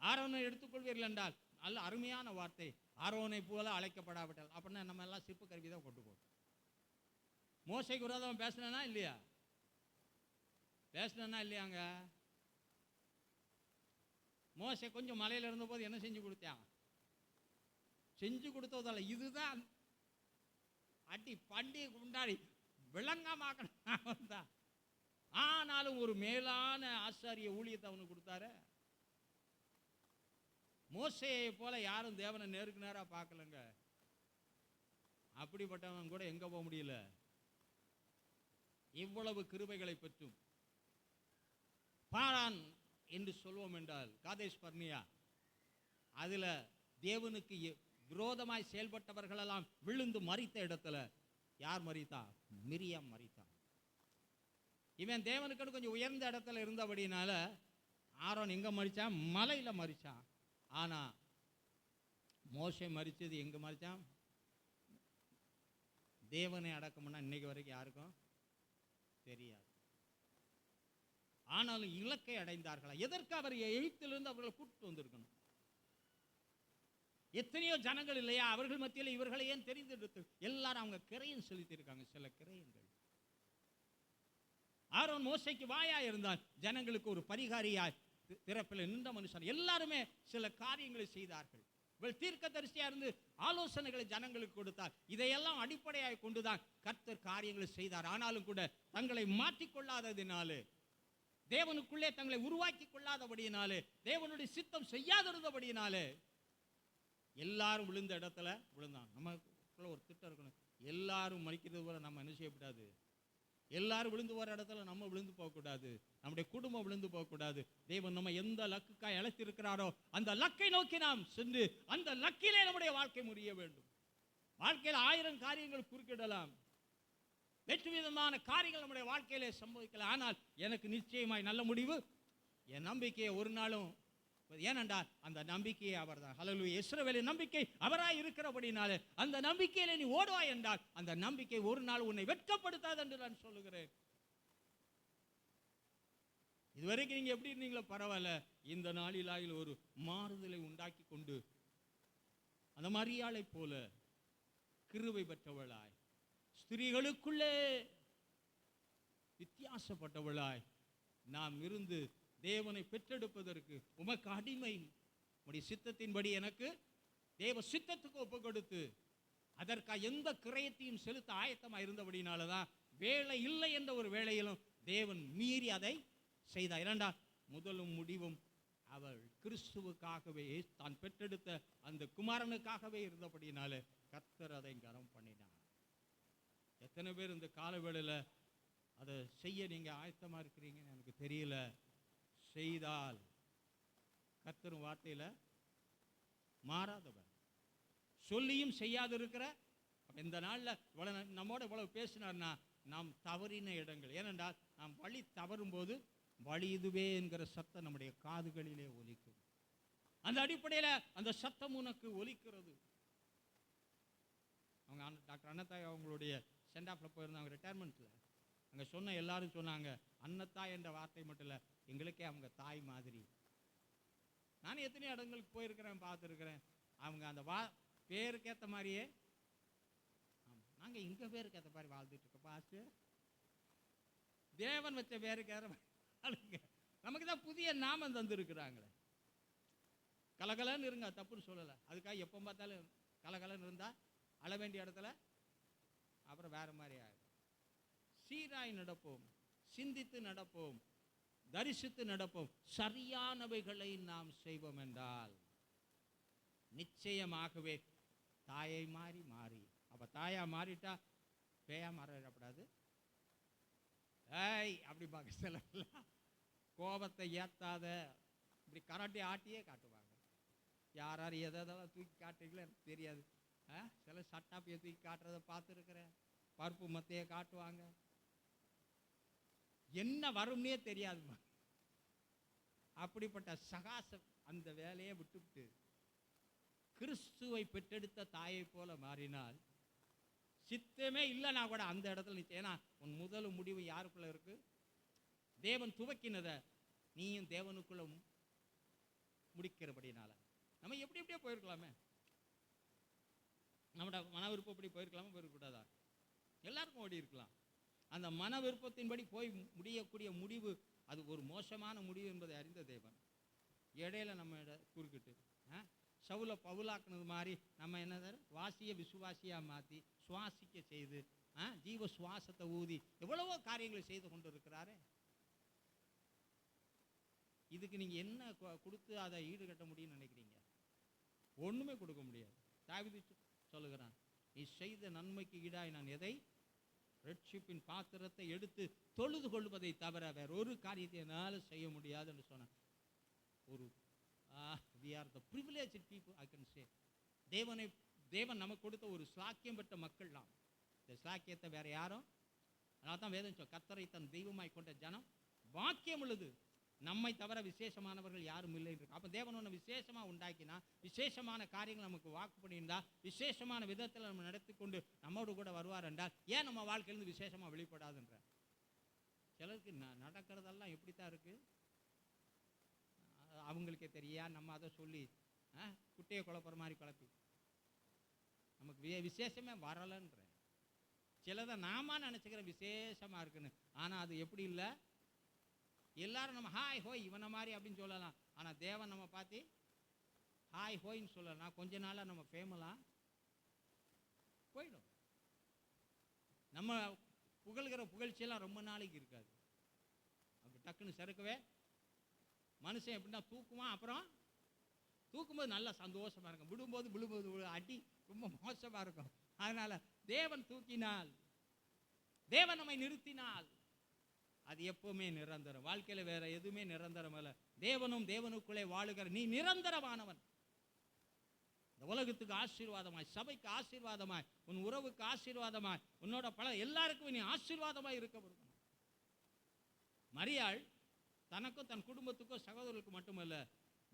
ஆரோனை எடுத்துக்கொள்வீர்கள் என்றால் நல்ல அருமையான வார்த்தை, ஆரோனை போல அழைக்கப்படாவிட்டால் அப்படின்னா நம்ம எல்லாம் சிற்ப கருவி தான் கொண்டு போகும். மோசைக்கு விரோதம் பேசினா இல்லையா? பேசினா இல்லையாங்க? மோசை கொஞ்சம் மலையில இருந்த போது என்ன செஞ்சு கொடுத்தான்? செஞ்சு கொடுத்ததில்ல, இதுதான் அடி பண்டி கொண்டாடி விளங்கமாக்கணும் தான். ஆனாலும் ஒரு மேலான ஆசாரிய ஊழியத்தை அவனுக்கு கொடுத்தாரு. மோசையை போல யாரும் தேவனை நேருக்கு நேரா பார்க்கலங்க. அப்படிப்பட்டவன் கூட எங்க போக முடியல. இவ்வளவு கிருபைகளை பெற்றும் பாரான் என்று சொல்வோம் என்றால் காதேஷ் பர்னியா, அதுல தேவனுக்கு விரோதமாய் செயல்பட்டவர்களெல்லாம் விழுந்து மரித்த இடத்துல யார் மரித்தா? மிரியாம் மரித்தான். இவன் தேவனுக்கு கொஞ்சம் உயர்ந்த இடத்துல இருந்தபடினால ஆரோன் எங்க மரிச்சான்? மலையில மரிச்சான். ஆனா மோசே மரிச்சது எங்க மரிச்சான்? தேவனை அடக்கம்னா இன்னைக்கு வரைக்கும் யாருக்கும் தெரியாது. ஆனாலும் இலக்கை அடைந்தார்களா? எதற்கு அவர் எகிப்திலிருந்து அவர்களை கூட்டு வந்திருக்கணும்? எத்தனையோ ஜனங்கள் இல்லையா அவர்கள் மத்தியில் இவர்களை ஏன் தெரிந்தெடுத்து எல்லாரும் அவங்க கிரையம் செலுத்தியிருக்காங்க. சில கிரையங்கள். ஆரோன் மோசைக்கு வாயா இருந்தான், ஜனங்களுக்கு ஒரு பரிகாரியாய் திறப்பில் நின்ற மனுஷன். எல்லாருமே சில காரியங்களை செய்தார்கள். தீர்க்கதரிசியா இருந்து ஆலோசனைகளை ஜனங்களுக்கு கொடுத்தார். இதையெல்லாம் அடிப்படையாக கொண்டுதான் கர்த்தர் காரியங்களை செய்தார். ஆனாலும் கூட தங்களை மாற்றிக்கொள்ளாததினாலே, தேவனுக்குள்ளே தங்களை உருவாக்கி கொள்ளாதபடியினாலே, தேவனுடைய சித்தம் செய்யாதிருந்தபடியினாலே எல்லாரும் விழுந்த இடத்துல விழுந்தான். நமக்குள்ள ஒரு திட்டம் இருக்கணும், எல்லாரும் மறிக்கிறது போல நம்ம என்ன செய்யக்கூடாது? எல்லாரும் விழுந்து போற இடத்துல நம்ம விழுந்து போகக்கூடாது, நம்முடைய குடும்பம் விழுந்து போகக்கூடாது. தேவன் நம்ம எந்த லக்குக்காய் அழைத்திருக்கிறாரோ அந்த லக்கை நோக்கி நாம் சென்று அந்த லக்கிலே நம்முடைய வாழ்க்கை முடிய வேண்டும். வாழ்க்கையில் 1000 காரியங்கள் குறுக்கிடலாம், வெற்று விதமான காரியங்கள் நம்முடைய வாழ்க்கையிலே சம்பவிக்கலாம். ஆனால் எனக்கு நிச்சயமாய் நல்ல முடிவு, என் நம்பிக்கையை ஒரு நாளும், ஏனென்றால் அந்த நம்பிக்கையை அவர் தான். ஹல்லேலூயா. இஸ்ரவேலின் நம்பிக்கை அவராய் இருக்கிறபடினாலே அந்த நம்பிக்கையிலே நீ ஓடுவாய் என்றால் அந்த நம்பிக்கை ஒரு நாள் உன்னை வெட்கப்படுத்தாது என்று நான் சொல்லுகிறேன். இதுவரைக்கும் நீங்க எப்படி இருந்தீங்களோ பரவாயில்ல, இந்த நாளில் ஒரு மாறுதலை உண்டாக்கி கொண்டு அந்த மரியாளை போல கிருபை பெற்றவளாய், ஸ்திரீகளுக்குள்ளே வித்தியாசப்பட்டவளாய் நாம் இருந்து தேவனை பெற்றெடுப்பதற்கு உமக்கு அடிமை, உம்முடைய சித்தத்தின்படி எனக்கு தேவ சித்தத்துக்கு ஒப்பு கொடுத்து அதற்காக எந்த கிரயத்தையும் செலுத்த ஆயத்தமாக இருந்தபடினாலதான் வேலை இல்லை என்ற ஒரு வேளையிலும் தேவன் மீறி அதை செய்தார். இரண்டாம் முதலும் முடிவும் அவள் கிறிஸ்துவுக்காகவே, தான் பெற்றெடுத்த அந்த குமாரனுக்காகவே இருந்தபடினால கர்த்தர் அதை கரம் பண்ணினார். எத்தனை பேர் இந்த காலவேளையில் அதை செய்ய நீங்க ஆயத்தமா இருக்கிறீங்கன்னு எனக்கு தெரியல. செய்தால் கர்த்தரும் வார்த்தையில மாறாதவர், சொல்லியும் செய்யாது இருக்கிற இந்த நாள்ல நம்மோட இவ்வளவு பேசினார்னா நாம் தவறின இடங்கள். ஏனென்றால் நாம் வழி தவறும் போது வழி இதுவே என்கிற சத்தம் நம்முடைய காதுகளிலே ஒலிக்கும். அந்த அடிப்படையில அந்த சத்தம் உனக்கு ஒலிக்கிறது. அவங்க டாக்டர் அன்னத்தாய் அவங்களுடைய சென்டாப்ல போயிருந்தாங்க, ரிட்டையர்மெண்ட்ல. அங்க சொன்ன எல்லாரும் சொன்னாங்க, அன்னத்தாய் என்ற வார்த்தை மட்டும் இல்ல, எங்களுக்கே அவங்க தாய் மாதிரி. நான் எத்தனை இடங்களுக்கு போயிருக்கிறேன், பார்த்துருக்கிறேன். அவங்க அந்த பேருக்கு ஏற்ற மாதிரியே, நாங்க எங்க பேருக்கு ஏற்ற மாதிரி வாழ்ந்துட்டு இருக்கோம். பாஸ்ட் தேவன் வச்ச பேருக்கு ஏற நமக்கு தான் புதிய நாமம் தந்துருக்குறாங்களே. கலகலன்னு இருங்க, தப்புன்னு சொல்லலை. அதுக்காக எப்போ பார்த்தாலும் கலகலன்னு இருந்தா அழ வேண்டிய இடத்துல அப்புறம் வேற மாதிரி ஆகும். சீராய் நடப்போம், சிந்தித்து நடப்போம், தரிசித்து நடப்போம். சரியானவைகளை நாம் செய்வோம் என்றால் நிச்சயமாகவே தாயை மாறி அப்போ தாயா மாறிட்டா பேயா மாறிடக்கூடாது. ஏய் அப்படி பார்க்க சிலர்லாம் கோபத்தை ஏற்றாத இப்படி கராட்டி ஆட்டியே காட்டுவாங்க. யார் யார் எதெல்லாம் தூக்கி காட்டுறீங்களோ எனக்கு தெரியாது. சில சட்டாப்பியை தூக்கி காட்டுறதை பார்த்துருக்குறேன். பருப்பு மத்தையை காட்டுவாங்க. என்ன வரும்னே தெரியாதுமா. அப்படிப்பட்ட சகாசம் அந்த வேலையை விட்டுவிட்டு கிறிஸ்துவை பெற்றெடுத்த தாயை போல மாறினால் சித்தமே இல்லைனா கூட அந்த இடத்துல நிச்சயம். ஏன்னா உன் முதல் முடிவு யாருக்குள்ள இருக்கு? தேவன் துவக்கினதை நீயும் தேவனுக்குள்ள முடிக்கிறபடினால நம்ம எப்படி எப்படியே போயிருக்கலாமே. நம்மளோட மன விருப்பப்படி போயிருக்கலாமா, போயிருக்கூடாதா? எல்லாருக்கும் ஓடி இருக்கலாம். அந்த மன விருப்பத்தின்படி போய் முடியக்கூடிய முடிவு அது ஒரு மோசமான முடிவு என்பதை அறிந்த தேவன் இடையில நம்ம குறுக்கிட்டு சவுல பவுலாக்குனது மாதிரி நம்ம என்ன வாசிய விசுவாசியா மாற்றி சுவாசிக்க செய்து ஜீவ சுவாசத்தை ஊதி எவ்வளவோ காரியங்களை செய்து கொண்டு இருக்கிறாரே. இதுக்கு நீங்க என்ன கொடுத்து அதை ஈடுகட்ட முடியும்னு நினைக்கிறீங்க? ஒண்ணுமே கொடுக்க முடியாது. தாவீது சொல்லுகிறான், நீ செய்த நன்மைக்கு ஈடாய் நான் எதை ரட்சிப்பின் பாத்திரத்தை எடுத்து தொழுது கொள்வதை தவிர வேற ஒரு காரியத்தை என்னால் செய்ய முடியாது என்று சொன்னான். ஒரு we are the privileged people, I can say. தேவன் நமக்கு கொடுத்த ஒரு ஸ்லாக்கியம் பெற்ற மக்கள் நாம். இந்த ஸ்லாக்கியத்தை வேற யாரும், அதனால தான் வேதம் சொல்ல, கர்த்தரை தன் தெய்வமாய் கொண்ட ஜனம் வாக்கியம் உள்ளது, நம்மை தவிர விசேஷமானவர்கள் யாரும் இல்லை என்று. அப்போ தேவன் ஒன்று விசேஷமாக உண்டாக்கினா, விசேஷமான காரியங்கள் நமக்கு வாக்கு பண்ணியிருந்தா, விசேஷமான விதத்தில் நம்ம நடத்தி கொண்டு நம்மோடு கூட வருவார் என்றால் ஏன் நம்ம வாழ்க்கையிலிருந்து விசேஷமாக வெளிப்படாதுன்ற. சிலருக்கு நடக்கிறதெல்லாம் எப்படித்தான் இருக்கு அவங்களுக்கே தெரியா. நம்ம அதை சொல்லி குட்டையை குழப்புற மாதிரி குழப்பி நமக்கு விசேஷமே வரலன்ற. சிலதை நாம நினைச்சுக்கிற விசேஷமா இருக்குன்னு. ஆனா அது எப்படி இல்லை, எல்லாரும் நம்ம ஹாய் ஹோய் இவனை மாதிரி அப்படின்னு சொல்லலாம். ஆனா தேவன் நம்ம பார்த்து ஹாய் ஹோய்ன்னு சொல்லலாம். கொஞ்ச நாளா நம்ம ஃபேமலாம் போயிடும். நம்ம புகழ்கிற புகழ்ச்சியெல்லாம் ரொம்ப நாளைக்கு இருக்காது. அப்படி டக்குன்னு சறுக்கவே மனுஷன் எப்படின்னா தூக்குவான். அப்புறம் தூக்கும்போது நல்லா சந்தோஷமா இருக்கும், விழும்போது அடி ரொம்ப மோசமா இருக்கும். அதனால தேவன் தூக்கினால், தேவன் நம்மை நிறுத்தினால் அது எப்பவுமே நிரந்தரம். வாழ்க்கையில வேற எதுவுமே நிரந்தரம் அல்ல. தேவனும் தேவனுக்குள்ளே வாழுகிற நீ நிரந்தரமானவன். இந்த உலகத்துக்கு ஆசீர்வாதமாய், சபைக்கு ஆசீர்வாதமாய், உன் உறவுக்கு ஆசீர்வாதமாய், உன்னோட பல எல்லாருக்கும் நீ ஆசீர்வாதமாய் இருக்க முடியும். மரியாள் தனக்கும் தன் குடும்பத்துக்கும் சகோதரர்களுக்கு மட்டுமல்ல,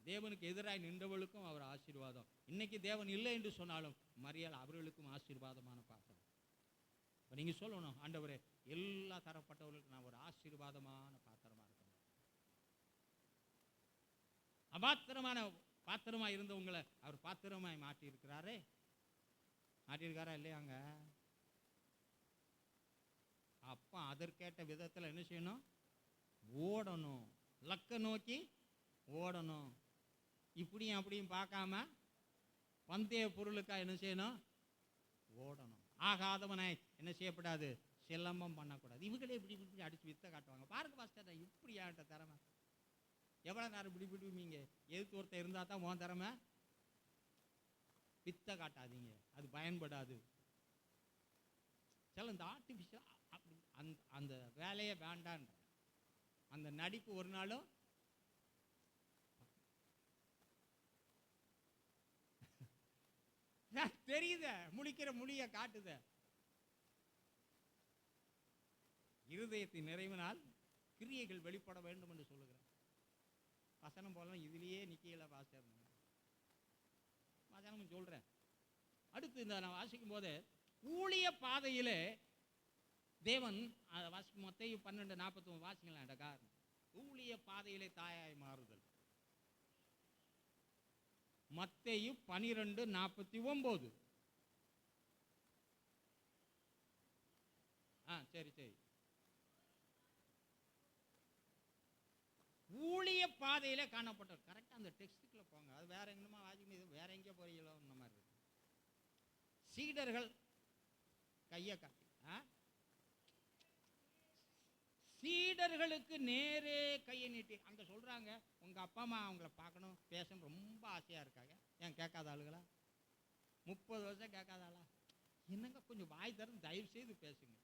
தேவனுக்கு எதிராக நின்றவளுக்கும் அவர் ஆசீர்வாதம். இன்னைக்கு தேவன் இல்லை என்று சொன்னாலும் மரியாள் அவர்களுக்கும் ஆசீர்வாதமான பாத்திரம். இப்போ நீங்க சொல்லணும், ஆண்டவரே எல்லா தரப்பட்டவர்களுக்கு நான் ஒரு ஆசீர்வாதமான பாத்திரமா இருக்கணும். அபாத்திரமான பாத்திரமா இருந்தவங்களை அவர் பாத்திரமாய் மாற்றி இருக்கிறாரே. மாற்றியிருக்காரா இல்லையாங்க? அப்ப அதற்கேற்ற விதத்தில் என்ன செய்யணும்? ஓடணும், லக்க நோக்கி ஓடணும். இப்படியும் அப்படியும் பார்க்காம பந்தய பொருளுக்கா என்ன செய்யணும்? ஓடணும். ஆகாதவனை என்ன செய்யப்படாது? சிலம்பம் பண்ணக்கூடாது. இவங்களே இப்படி இப்படி அடிச்சு வித்த காட்டுவாங்க. பாருங்க பாஸ்டர், இப்படி யார்கிட்ட திறமை? எவ்வளோ நேரம் இப்படி விடுவீங்க? எதுக்கு ஒருத்தர் இருந்தா தான் உன் திறமை. வித்த காட்டாதீங்க, அது பயன்படாது. சில இந்த ஆர்டிஃபிஷியல் அந்த வேலையை வேண்டான்ற அந்த நடிப்பு ஒரு நாளும் தெரியுத, முழிக்கிற மொழிய காட்டுத. இருதயத்தின் நிறைவினால் கிரியைகள் வெளிப்பட வேண்டும் என்று சொல்லுகிறேன். வசனம் போல இதுலயே நிக்கல வாசம் வசனம் சொல்றேன். அடுத்து இந்த நான் வாசிக்கும் போது ஊழிய பாதையிலே தேவன் வாசிக்கும் மத்தேயு 12:41 வாசிக்கலாம். காரணம் ஊழிய பாதையிலே தாயாய் மாறுதல். மத்தேயு 12:49. சரி சரி. ஊழிய பாதையிலே காணப்பட்டார். கரெக்டா அந்த டெக்ஸ்டுக்குள்ள போங்க. அது வேற எங்கேயுமா வாசிக்கணும், வேற எங்கேயோ போறீங்களோ இந்த மாதிரி இருக்கு. சீடர்கள் கையை காட்டி சீடர்களுக்கு நேரே கையை நீட்டி அங்க சொல்றாங்க, உங்க அப்பா அம்மா அவங்கள பார்க்கணும், பேசணும் ரொம்ப ஆசையா இருக்காங்க. ஏன் கேட்காத ஆளுகளா? 30 வருஷம் கேட்காத ஆளா? என்னங்க கொஞ்சம் வாய் திறந்து தயவு செய்து பேசுங்க.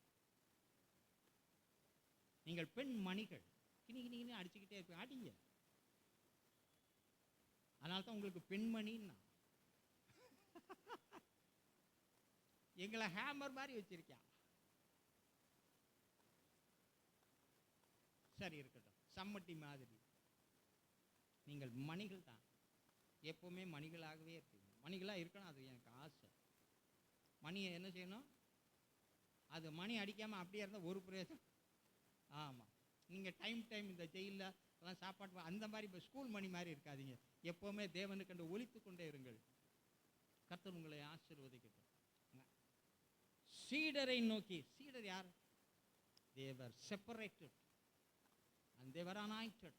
நீங்கள் பெண் மணிகள் கிணி கிணின்னு அடிச்சுக்கிட்டே இருப்பீங்க, அடிங்க. அதனால தான் உங்களுக்கு பெண்மணின்னா. எங்களை ஹேமர் மாதிரி வச்சிருக்கியா. சரி இருக்கட்டும், சம்மட்டி மாதிரி. நீங்கள் மணிகள் தான், எப்பவுமே மணிகளாகவே இருப்பீங்க. மணிகளாக இருக்கணும், அது எனக்கு ஆசை. மணியை என்ன செய்யணும், அது மணி அடிக்காமல் அப்படியே இருந்தால் ஒரு பிரயோஜனம். ஆமாம், நீங்கள் டைம் இந்த ஜெயிலில் எல்லாம் சாப்பாட்டு அந்த மாதிரி இப்போ ஸ்கூல் மணி மாதிரி இருக்காதீங்க. எப்போவுமே தேவனுக்கு கண்டு ஒலித்து கொண்டே இருங்கள். கர்த்தர் உங்களை ஆசீர்வதிக்கட்டும். சீடரை நோக்கி, சீடர் யார்? They were separated and they were anointed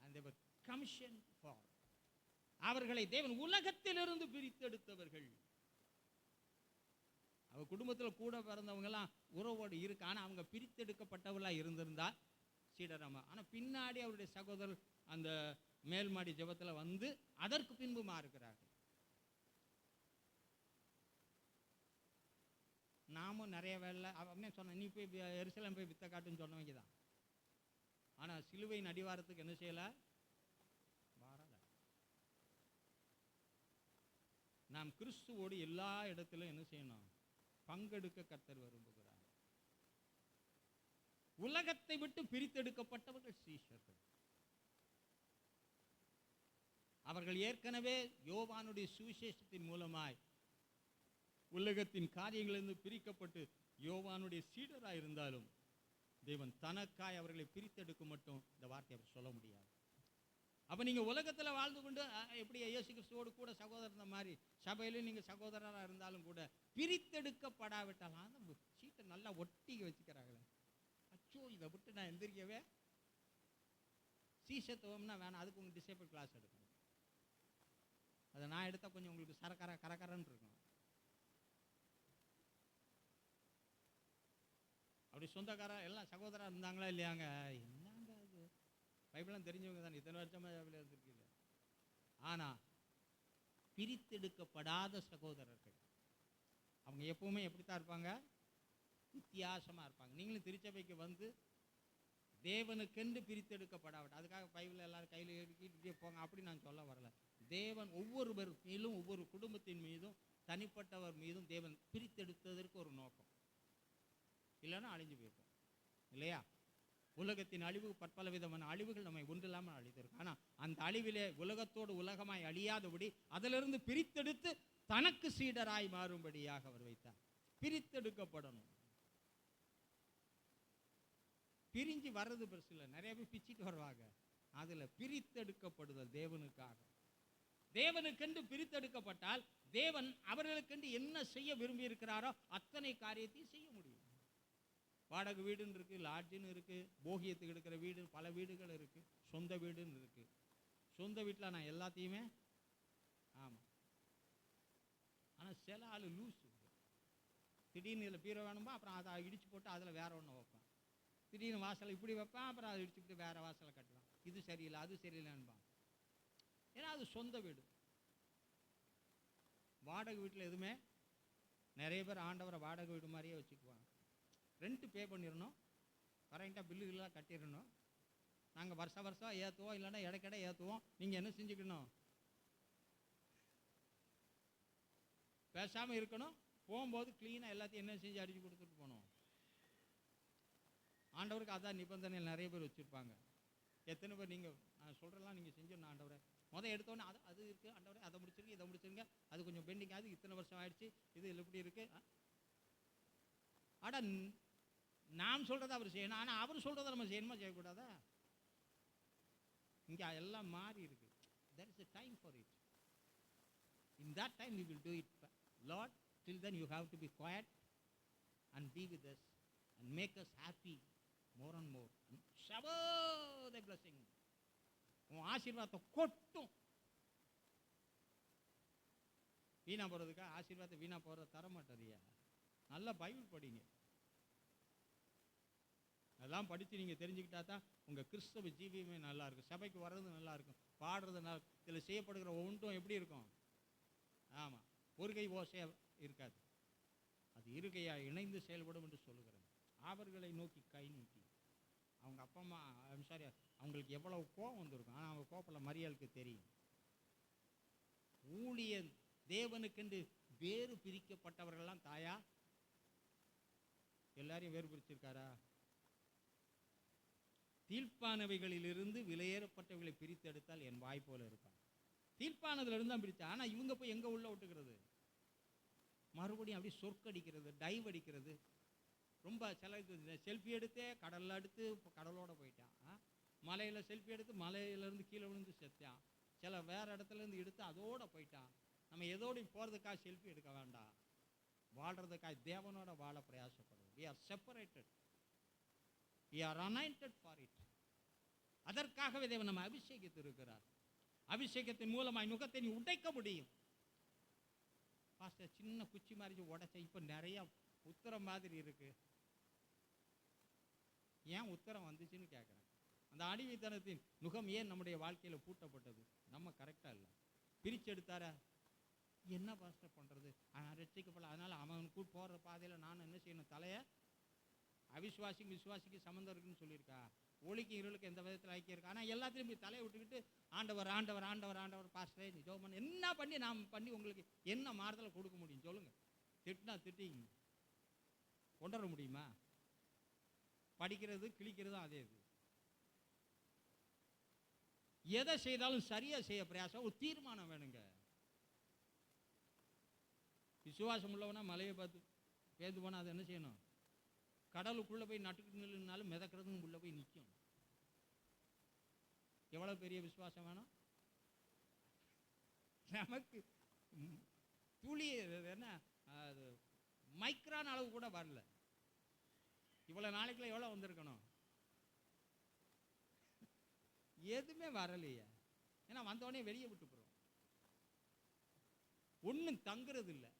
and they were commissioned for. அவர்களை தேவன் உலகத்திலிருந்து பிரித்தெடுத்தவர்கள். அவ குடும்பத்தில் கூட பிறந்தவங்க எல்லாம் உறவோடு இருக்கு, ஆனால் அவங்க பிரித்தெடுக்கப்பட்டவர்களா இருந்திருந்தா சீடராமா. ஆனால் பின்னாடி அவருடைய சகோதரர் அந்த மேல்மாடி ஜெபத்தில் வந்து அதற்கு பின்பு மாறுகிறார்கள். நாமும் நிறைய வேலை அவனே சொன்ன, நீ போய் எருசலேம் போய் வித்த காட்டுன்னு சொன்னவங்க தான். ஆனால் சிலுவையின் அடிவாரத்துக்கு என்ன செய்யலை, வரல. நாம் கிறிஸ்துவோடு எல்லா இடத்திலும் என்ன செய்யணும், பங்கெடுக்க கர்த்தர் விரும்புகிறார். உலகத்தை விட்டு பிரித்தெடுக்கப்பட்டவர்கள் சீஷர்கள். அவர்கள் ஏற்கனவே யோவானுடைய சுவிசேஷத்தின் மூலமாய் உலகத்தின் காரியங்களிலிருந்து பிரிக்கப்பட்டு யோவானுடைய சீடராக இருந்தாலும் தேவன் தனக்காய் அவர்களை பிரித்தெடுக்க மட்டும் இந்த வார்த்தையை அவர் சொல்ல முடியாது. அப்போ நீங்கள் உலகத்தில் வாழ்ந்து கொண்டு எப்படி இயேசு கிறிஸ்துவோடு கூட சகோதரன் மாதிரி சபையிலும் நீங்கள் சகோதரராக இருந்தாலும் கூட பிரித்தெடுக்கப்படாவிட்டால் அந்த சீட்டை நல்லா ஒட்டி வச்சுக்கிறாங்களே, அச்சோ இதை விட்டு நான் எந்திரிக்கவே. சீசத்துவம்னா வேணாம், அதுக்கு உங்கள் டிசேபிள் கிளாஸ் எடுக்கணும். அதை நான் எடுத்தால் கொஞ்சம் உங்களுக்கு கரகரன்னு இருக்கும். அப்படி சொந்தக்கார எல்லாம் சகோதரா இருந்தாங்களா இல்லையாங்க? என்னங்க அது, பைபிள்லாம் தெரிஞ்சவங்க தானே, இத்தனை வருஷமாக பைபிள் இருந்திருக்கீங்க. ஆனால் பிரித்தெடுக்கப்படாத சகோதரர்கள் அவங்க எப்பவுமே எப்படித்தான் இருப்பாங்க, வித்தியாசமாக இருப்பாங்க. நீங்களும் திருச்சபைக்கு வந்து தேவனுக்கென்று பிரித்தெடுக்கப்படாவிட்ட, அதுக்காக பைபிள் எல்லாரும் கையில் எடுக்கிட்டே போங்க அப்படி நான் சொல்ல வரல. தேவன் ஒவ்வொருவர் மீதும் ஒவ்வொரு குடும்பத்தின் மீதும் தனிப்பட்டவர் மீதும் தேவன் பிரித்தெடுத்ததற்கு ஒரு நோக்கம், இல்லைன்னா அழிஞ்சு போயிருக்கும் இல்லையா? உலகத்தின் அழிவு, பற்பல விதமான அழிவுகள் நம்மை ஒன்றில்லாமல் அழித்திருக்கு. ஆனால் அந்த அழிவிலே உலகத்தோடு உலகமாய் அழியாதபடி அதிலிருந்து பிரித்தெடுத்து தனக்கு சீடராய் மாறும்படியாக அவர் வைத்தார். பிரித்தெடுக்கப்படணும். பிரிஞ்சு வர்றது பெருசு இல்லை, நிறைய பேர் பிச்சுட்டு வருவாங்க. அதில் பிரித்தெடுக்கப்படுதல் தேவனுக்காக. தேவனுக்கென்று பிரித்தெடுக்கப்பட்டால் தேவன் அவர்களுக்கென்று என்ன செய்ய விரும்பி இருக்கிறாரோ அத்தனை காரியத்தையும் செய்ய முடியும். வாடகை வீடுன்னு இருக்கு, லாட்ஜுன்னு இருக்கு, போகியத்துக்கு எடுக்கிற வீடு, பல வீடுகள் இருக்கு, சொந்த வீடுன்னு இருக்கு. சொந்த வீட்டில் நான் எல்லாத்தையுமே ஆமாம். ஆனால் சில ஆள் லூஸு, திடீர்னு இதில் பீரோ வேணும்பா, அப்புறம் அதை இடிச்சு போட்டு அதில் வேற ஒன்று வைப்பேன். திடீர்னு வாசலை இப்படி வைப்பேன், அப்புறம் அதை இடிச்சுட்டு வேற வாசலை கட்டுவேன். இது சரியில்லை அது சரியில்லைன்பான். ஏன்னா அது சொந்த வீடு. வாடகை வீட்டில் எதுவுமே நிறைய பேர் ஆண்டவரை வாடகை வீடு மாதிரியே வச்சுக்குவாங்க. ரெண்ட்டு பே பண்ணிடணும், கரெக்டாக பில்லுகள்லாம் கட்டிடணும். நாங்கள் வருஷம் ஏற்றுவோம், இல்லைன்னா இடைக்கிட ஏற்றுவோம். நீங்கள் என்ன செஞ்சுக்கணும், பேசாமல் இருக்கணும். போகும்போது க்ளீனாக எல்லாத்தையும் என்ன செஞ்சு அடித்து கொடுத்துட்டு போகணும். ஆண்டவருக்கு அதான் நிபந்தனைகள் நிறைய பேர் வச்சுருப்பாங்க. எத்தனை பேர் நீங்கள் நான் சொல்கிறலாம் நீங்கள் செஞ்சிடணும் ஆண்டவரை. எடுத்தோன்னே அது இருக்குது ஆண்டவரை, அதை முடிச்சிருங்க இதை முடிச்சிருங்க, அது கொஞ்சம் பெண்டிங் ஆகுது, இத்தனை வருஷம் ஆயிடுச்சு, இது எப்படி இருக்குது. ஆனால் நாம் சொல்கிறத அவர் செய்யணும், ஆனால் அவர் சொல்கிறத நம்ம செய்யணுமா செய்யக்கூடாதா? இங்கே எல்லாம் மாறி இருக்கு. There is a time for it. In that time we will do it. Lord, till then you have to be quiet and be with us and make us happy more and more. Shower the blessing. உன் ஆசீர்வாதத்தை கொட்டும். வீணா போகிறதுக்கா ஆசீர்வாதத்தை வீணா போகிறத தர மாட்டாரியா? நல்லா பைபிள் படிங்க. அதெல்லாம் படித்து நீங்கள் தெரிஞ்சுக்கிட்டா தான் உங்கள் கிறிஸ்தவ ஜீவியமே நல்லா இருக்கும். சபைக்கு வர்றது நல்லா இருக்கும், பாடுறது நல்லா இருக்கும். இதில் செய்யப்படுகிற ஒன்றும் எப்படி இருக்கும்? ஆமாம், ஒரு கை ஓசையாக இருக்காது. அது இருகையா இணைந்து செயல்படும் என்று சொல்லுகிறேன். அவர்களை நோக்கி கை நீட்டி, அவங்க அப்பா அம்மா சாரி அவங்களுக்கு எவ்வளவு கோபம் வந்திருக்கும். ஆனால் அவங்க கோபத்தில் மரியாளுக்கு தெரியும். ஊழிய தேவனுக்கென்று வேறு பிரிக்கப்பட்டவர்கள்லாம் தாயா எல்லாரையும் வேறு பிரிச்சிருக்காரா? தீர்ப்பானவைகளிலிருந்து விலையேறப்பட்டவைகளை பிரித்து எடுத்தால் என் வாய் போல இருப்பான். தீர்ப்பானதுல இருந்து தான் பிரித்தா. ஆனால் இவங்க போய் எங்க உள்ள விட்டுக்கிறது, மறுபடியும் அப்படி சொற்கடிக்கிறது, டைவ் அடிக்கிறது. ரொம்ப சில செல்ஃபி எடுத்தே கடலில் எடுத்து கடலோட போயிட்டான். மலையில் செல்ஃபி எடுத்து மலையிலேருந்து கீழே விழுந்து செத்தான். சில வேற இடத்துலேருந்து எடுத்து அதோட போயிட்டான். நம்ம எதோடையும் போகிறதுக்காக செல்ஃபி எடுக்க வேண்டாம். வாழ்கிறதுக்காக தேவனோட வாழ பிரயாசப்படும். We are separated. We are anointed for it. அதற்காகவே தேவன் நம்ம அபிஷேகித்து இருக்கிறார். அபிஷேகத்தின் மூலமாய் நுகத்தை நீ உடைக்க முடியும். பாஸ்டர் சின்ன குச்சி மாதிரி உடைச்ச இப்போ நிறைய உத்தரம் மாதிரி இருக்கு. ஏன் உத்தரம் வந்துச்சுன்னு கேட்குறேன். அந்த அடிமைத்தனத்தின் நுகம் ஏன் நம்முடைய வாழ்க்கையில் பூட்டப்பட்டது? நம்ம கரெக்டாக இல்லை. பிரித்து எடுத்தார என்ன பாஸ்டர் பண்ணுறது? அவன் ரட்சிக்கப்படல, அதனால் அவனுக்கு போகிற பாதையில் நான் என்ன செய்யணும்? தலையை அவிசுவாசிக்கு விசுவாசிக்கு சம்மந்தம் இருக்குன்னு சொல்லியிருக்கா. ஒளிக்கு இருளுக்கு எந்த விதத்தில் ஐக்கியம் இருக்கா? ஆனால் எல்லாத்தையும் போய் தலையை விட்டுக்கிட்டு ஆண்டவர் ஆண்டவர் ஆண்டவர் ஆண்டவர் பாஸ்டரே நீ ஜோமன் என்ன பண்ணி நாம் பண்ணி உங்களுக்கு என்ன மாறுதலை கொடுக்க முடியும் சொல்லுங்கள்? திட்டினா திட்டிங்க கொண்டு வர முடியுமா? படிக்கிறது கிழிக்கிறதும் அதே இது. எதை செய்தாலும் சரியா செய்ய பிரயாசம். ஒரு தீர்மானம் வேணுங்க. விசுவாசம் உள்ளவனா மலையை பார்த்து பேந்து போனால் அதை என்ன செய்யணும்? கடலுக்குள்ளே போய் நட்டுக்கிட்டு நில்லுனாலும் மிதக்கிறதும் உள்ளே போய் நிற்கும். எவ்வளோ பெரிய விசுவாசம் வேணும் நமக்கு? துளி என்ன அது மைக்ரான் அளவு கூட வரல. இவ்வளோ நாளைக்குள்ள எவ்வளோ வந்திருக்கணும்? எதுவுமே வரலையே. ஏன்னா வந்தோடனே வெளியே விட்டு போகிறோம். ஒன்றும் தங்குறது இல்லை.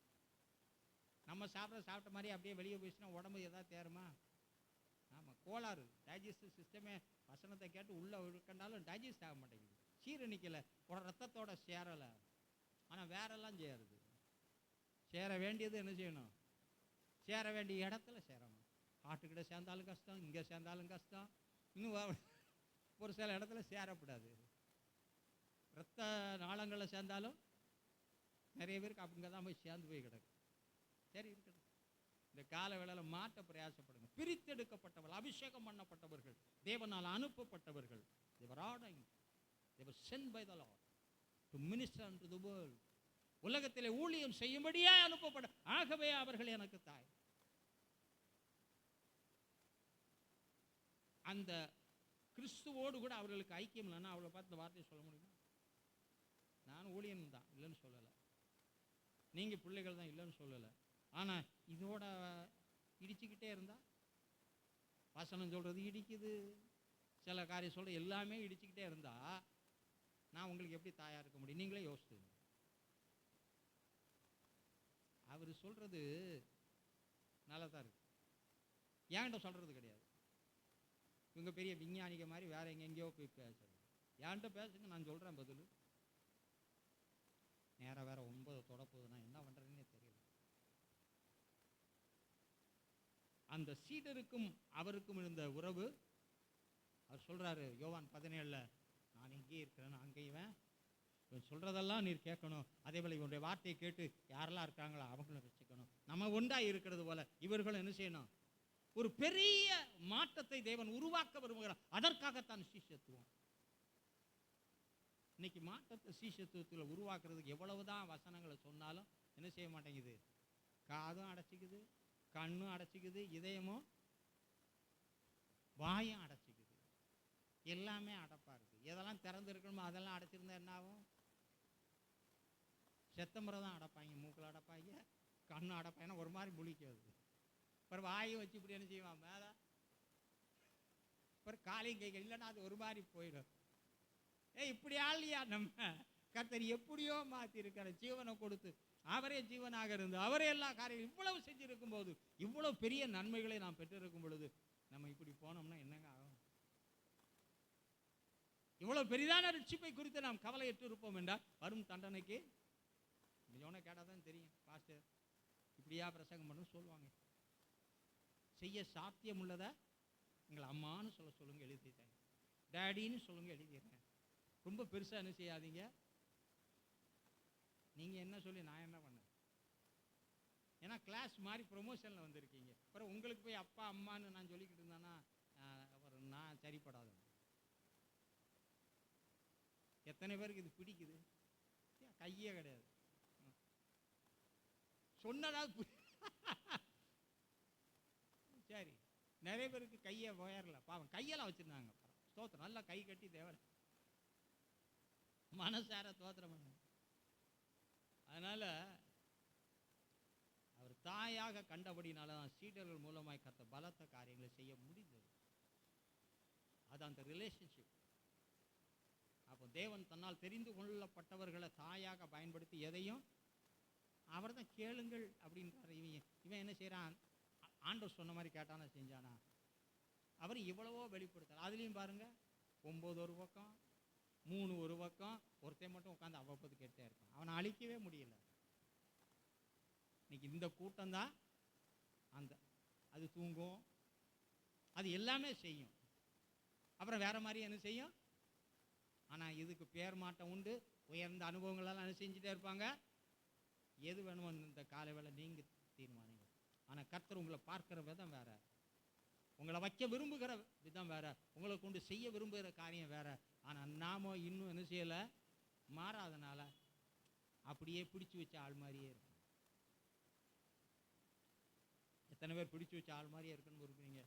நம்ம சாப்பிட்ட மாதிரி அப்படியே வெளியே போயிடுச்சுன்னா உடம்பு எதாவது தேருமா? ஆமாம், கோளாறு. டைஜஸ்டிவ் சிஸ்டமே வசனத்தை கேட்டு உள்ளே இருக்கண்டாலும் டைஜஸ்ட் ஆக மாட்டேங்குது. சீரணிக்கலை, ஒரு ரத்தத்தோட சேரலை. ஆனால் வேறெல்லாம் சேருது. சேர வேண்டியது என்ன செய்யணும்? சேர வேண்டிய இடத்துல சேரணும். ஆட்டுக்கிட்ட சேர்ந்தாலும் கஷ்டம், இங்கே சேர்ந்தாலும் கஷ்டம். இன்னும் ஒரு சில இடத்துல சேரக்கூடாது. ரத்த நாளங்களில் சேர்ந்தாலும் நிறைய பேருக்கு அப்படிங்க தான் போய் சேர்ந்து போய் கிடக்கு. சரி இருக்கட்டும். இந்த கால வேளையில் மாற்ற பிரயாசப்படுங்க. பிரித்தெடுக்கப்பட்டவர்கள், அபிஷேகம் பண்ணப்பட்டவர்கள், தேவனால் அனுப்பப்பட்டவர்கள். They were ordained. They were sent by the Lord to minister unto the world. உலகத்திலே ஊழியம் செய்யும்படியே அனுப்பப்பட்ட. ஆகவே அவர்கள் எனக்கு தாய். அந்த கிறிஸ்துவோடு கூட அவர்களுக்கு ஐக்கியம் இல்லைன்னா அவளை பார்த்து இந்த வார்த்தையை சொல்ல முடியுமா? நான் ஊழியன் தான் இல்லைன்னு சொல்லலை, நீங்கள் பிள்ளைகள் தான் இல்லைன்னு சொல்லலை. ஆனால் இதோட இடிச்சுக்கிட்டே இருந்தா, வசனம் சொல்கிறது இடிக்குது, சில காரியம் சொல்கிற எல்லாமே இடிச்சுக்கிட்டே இருந்தா நான் உங்களுக்கு எப்படி தாயாக இருக்க முடியும்? நீங்களே யோசிச்சுங்க. அவர் சொல்கிறது நல்லா தான் இருக்கு, ஏன்ட்ட சொல்கிறது கிடையாது. இவங்க பெரிய விஞ்ஞானிக மாதிரி வேற எங்கெங்கேயோ போய் பேசுறது. ஏன்ட்ட பேசுங்க, நான் சொல்கிறேன் பதில். நேரம் வேற 9 தொடப்போகுது, நான் என்ன பண்ணுறதுன்னே தெரியல. அந்த சீடருக்கும் அவருக்கும் இருந்த உறவு, அவர் சொல்கிறாரு யோவான் 17, நான் இங்கே இருக்கிறேன், அங்கே இவன் சொல்கிறதெல்லாம் நீர் கேட்கணும், அதே போல் இவனுடைய வார்த்தையை கேட்டு யாரெல்லாம் இருக்காங்களோ அவங்களும் ரசிக்கணும். நம்ம ஒன்றாக இருக்கிறது போல இவர்களும் என்ன செய்யணும்? ஒரு பெரிய மாற்றத்தை தேவன் உருவாக்க விரும்புகிறார். அதற்காகத்தான் சீஷத்துவம். இன்னைக்கு மாற்றத்தை சீஷத்துவத்தில் உருவாக்குறதுக்கு எவ்வளவுதான் வசனங்களை சொன்னாலும் என்ன செய்ய மாட்டேங்குது? காதும் அடைச்சிக்குது, கண்ணும் அடைச்சிக்குது, இதயமும் வாயும் அடைச்சிக்குது, எல்லாமே அடைப்பா இருக்கு. எதெல்லாம் திறந்து இருக்கணுமோ அதெல்லாம் அடைச்சிருந்தா என்ன ஆகும்? செத்தமுறை தான் அடைப்பாங்க, மூக்கில் அடைப்பாங்க, கண்ணும் அடைப்பாங்கன்னா ஒரு மாதிரி முழிக்கிறது. அப்புறம் வாயும் வச்சு இப்படி என்ன செய்வான் மேலே, அப்புறம் காலையும் கை இல்லைன்னா அது ஒரு மாதிரி போயிடும். இப்படி ஆள்லையா நம்ம கர்த்தர் எப்படியோ மாற்றி இருக்கிற ஜீவனை கொடுத்து அவரே ஜீவனாக இருந்து அவரே எல்லா காரியம் இவ்வளவு செஞ்சிருக்கும் போது, இவ்வளவு பெரிய நன்மைகளை நாம் பெற்றிருக்கும் பொழுது நம்ம இப்படி போனோம்னா என்னங்க ஆகும்? இவ்வளவு பெரிதான ரட்சிப்பை குறித்து நாம் கவலையற்று இருப்போம் என்றால் வரும் தண்டனைக்கு மில்லியோனை கேட்டால் தான் தெரியும். பாஸ்டர் இப்படியா பிரசங்கம் பண்ணு சொல்லுவாங்க. செய்ய சாத்தியம் உள்ளதை எங்களை அம்மான்னு சொல்லுங்க, எழுதிட்டேன். டேடின்னு சொல்லுங்க, எழுதிடுறேன். ரொம்ப பெருசாக என்ன செய்யாதீங்க. நீங்கள் என்ன சொல்லி நான் என்ன பண்ணேன்? ஏன்னா கிளாஸ் மாதிரி ப்ரொமோஷனில் வந்திருக்கீங்க. அப்புறம் உங்களுக்கு போய் அப்பா அம்மான்னு நான் சொல்லிக்கிட்டு இருந்தேன்னா அப்புறம் நான் சரிப்படாத. எத்தனை பேருக்கு இது பிடிக்குது? கையே கிடையாது. சொன்னதாவது சரி, நிறைய பேருக்கு கையை உயரல. பாவம் கையெல்லாம் வச்சிருந்தாங்க. ஸ்தோத்திரம், நல்லா கை கட்டி தேவன் மனசார ஸ்தோத்திரம் பண்ண. அதனால அவர் தாயாக கண்டபடினால தான் சீடர்கள் மூலமாய் கத்த பலத்த காரியங்களை செய்ய முடிந்தது. அது அந்த ரிலேஷன்ஷிப். அப்போ தேவன் தன்னால் தெரிந்து கொள்ளப்பட்டவர்களை தாயாக பயன்படுத்தி எதையும் அவர் தான் கேளுங்கள் அப்படின்றார். இவன் என்ன செய்யறான்? ஆண்டவர் சொன்ன மாதிரி கேட்டானா, செஞ்சானா? அவர் இவ்வளவோ வெளிப்படுத்தார். அதுலேயும் பாருங்க, 9 ஒரு பக்கம், 3 ஒரு பக்கம், ஒருத்தன் மட்டும் உட்காந்து அவ்வப்போது கேட்டே இருக்கான். அவனை அழிக்கவே முடியல. இன்னைக்கு இந்த கூட்டம் தான் அந்த அது தூங்கும், அது எல்லாமே செய்யும், அப்புறம் வேற மாதிரி என்ன செய்யும். ஆனால் இதுக்கு பேர் மாட்டம் உண்டு. உயர்ந்த அனுபவங்களெல்லாம் என்ன செஞ்சுட்டே இருப்பாங்க. எது வேணுமோ இந்த காலை வேலை நீங்கள் தீர்மானிங்க. ஆனால் கர்த்தர் உங்களை பார்க்குற விதம் வேற, உங்களை வைக்க விரும்புகிற விதம் வேற, உங்களை கொண்டு செய்ய விரும்புகிற காரியம் வேற. ஆனால் நாம இன்னும் என்ன செய்யலை, மாறாதனால அப்படியே பிடிச்சி வச்ச ஆள் மாதிரியே இருக்கும். எத்தனை பேர் பிடிச்சி வச்ச ஆள் மாதிரியே இருக்குன்னு இருக்கிறீங்க?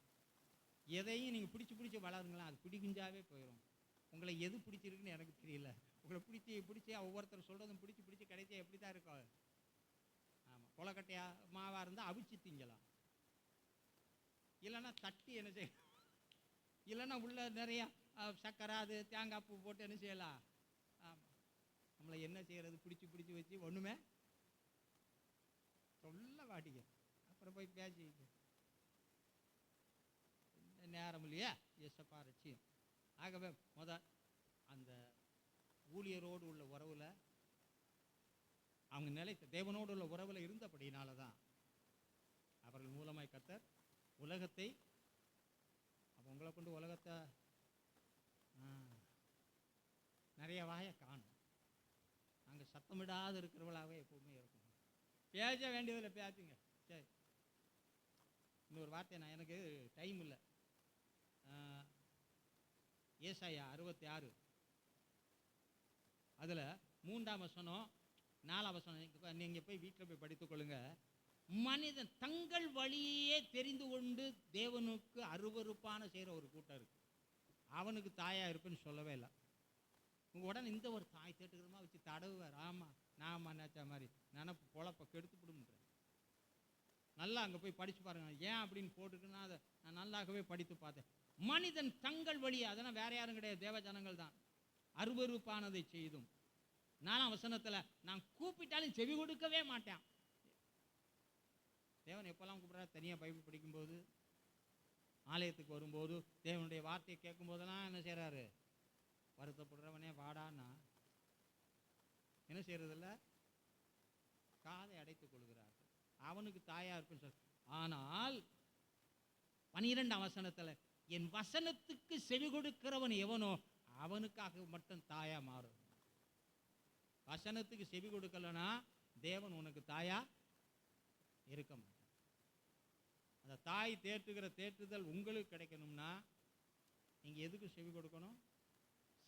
எதையும் நீங்கள் பிடிச்சி வளருங்களா, அது பிடிக்குஞ்சாவே போயிடும். உங்களை எது பிடிச்சிருக்குன்னு எனக்கு தெரியல. உங்களை பிடிச்சி ஒவ்வொருத்தர் சொல்கிறதும் பிடிச்சி கிடைச்சா எப்படி தான் இருக்கும். ஆமாம், கொலக்கட்டையா மாவாக இருந்தால் அவிச்சு திங்கலாம், இல்லைன்னா தட்டி என்ன செய்யலாம், இல்லைன்னா உள்ள நிறையா சக்கரை அது தேங்காய் பூ போட்டு என்ன செய்யலாம். ஆமாம், நம்மளை என்ன செய்கிறது, பிடிச்சி வச்சு ஒன்றுமே சொல்ல வாட்டிக்க. அப்புறம் போய் பேசிக்க நேரம் இல்லையா, எஸ்ஸப்பா ரட்சியம். ஆகவே அந்த ஊழியரோடு உள்ள உறவில், அவங்க நிலைத்த தேவனோடு உள்ள உறவில் இருந்தபடினால தான் அவர்கள் மூலமாய் கர்த்தர் உலகத்தை, அப்போ உங்களை கொண்டு உலகத்தை நிறைய வாயை காணும். நாங்கள் சத்தமிடாது இருக்கிறவளாகவே எப்பவுமே இருக்கும். பேச வேண்டியதில் பேசுங்க. சரி, இன்னொரு வார்த்தை, நான் எனக்கு டைம் இல்லை. ஏசாயா 66 அதில் 3ஆம் வசனம் 4ஆம் வசனம் நீங்கள் போய் வீட்டில் போய் படித்துக்கொள்ளுங்க. மனிதன் தங்கள் வழியே தெரிந்து கொண்டு தேவனுக்கு அருவருப்பான செய்கிற ஒரு கூட்டம் இருக்கு. அவனுக்கு தாயாக இருப்புன்னு சொல்லவே இல்லை. உங்கள் உடனே இந்த ஒரு தாய் தேட்டுக்கிறமா வச்சு தடவுவார். ஆமாம், நான் நினச்ச மாதிரி நினப்பு பொழப்ப கெடுத்துப்படும்ன்ற. நல்லா அங்கே போய் படித்து பாருங்க. ஏன் அப்படின்னு போட்டுக்குன்னா அதை நான் நல்லாகவே படித்து பார்த்தேன். மனிதன் தங்கள் வழி, அதெல்லாம் வேற யாரும் கிடையாது, தேவஜனங்கள் தான். அருவருப்பானதை செய்தும். 4ஆம் வசனத்தில் நான் கூப்பிட்டாலும் செவி கொடுக்கவே மாட்டேன். தேவன் எப்பெல்லாம் கூப்பிட்றாரு, தனியாக பைபிள் படிக்கும்போது, ஆலயத்துக்கு வரும்போது, தேவனுடைய வார்த்தையை கேட்கும் போதெல்லாம் என்ன செய்கிறாரு, வருத்தப்படுறவனே வாடான்னா என்ன செய்யறதில்ல, காதை அடைத்துக் கொள்கிறார். அவனுக்கு தாயா இருக்குன்னு சொல்ல. ஆனால் 12ஆம் வசனத்தில் என் வசனத்துக்கு செவி கொடுக்கிறவன் எவனோ அவனுக்காக மட்டும் தாயா மாறும். வசனத்துக்கு செவி கொடுக்கலனா தேவன் உனக்கு தாயா இருக்க மாட்டான். அந்த தாய் தேற்றுகிற தேற்றுதல் உங்களுக்கு கிடைக்கணும்னா நீங்க எதுக்கு செவி கொடுக்கணும்?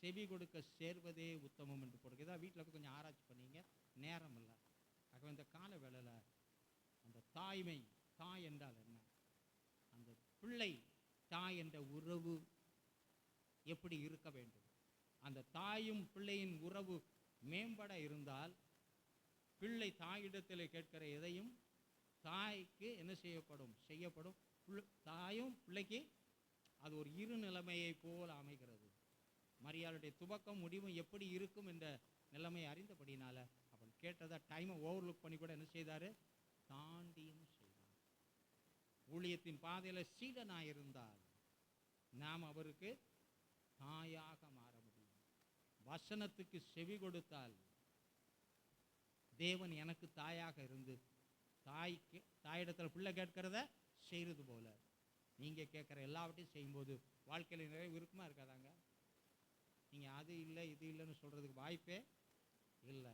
செவி கொடுக்க சேர்வதே உத்தமம் என்று போடுங்க. இதான் வீட்டில் போய் கொஞ்சம் ஆராய்ச்சி பண்ணீங்க, நேரம் இல்லை. ஆக இந்த கால வேளையில் அந்த தாய்மை, தாய் என்றால் என்ன, அந்த பிள்ளை தாய் என்ற உறவு எப்படி இருக்க வேண்டும், அந்த தாயும் பிள்ளையின் உறவு மேம்பட இருந்தால் பிள்ளை தாயிடத்தில் கேட்கிற எதையும் தாய்க்கு என்ன செய்யப்படும். தாயும் பிள்ளைக்கு அது ஒரு இரு நிலைமையை போல் அமைகிறது. மரியாளுடைய துவக்கம் முடிவும் எப்படி இருக்கும் என்ற நிலைமையை அறிந்தபடினால அவன் கேட்டதை டைமை ஓவர்லுக் பண்ணி கூட என்ன செய்தாரு, தாண்டியும் செய்தார். ஊழியத்தின் பாதையில் சீடனாயிருந்தால் நாம் அவருக்கு தாயாக மாற முடியும். வசனத்துக்கு செவி கொடுத்தால் தேவன் எனக்கு தாயாக இருந்து தாயிடத்தில் பிள்ளை கேட்கிறத செய்கிறது போல நீங்கள் கேட்குற எல்லாவற்றையும் செய்யும்போது வாழ்க்கையில் நிறைய இருக்குமா இருக்காதாங்க? நீங்கள் அது இல்லை இது இல்லைன்னு சொல்கிறதுக்கு வாய்ப்பே இல்லை.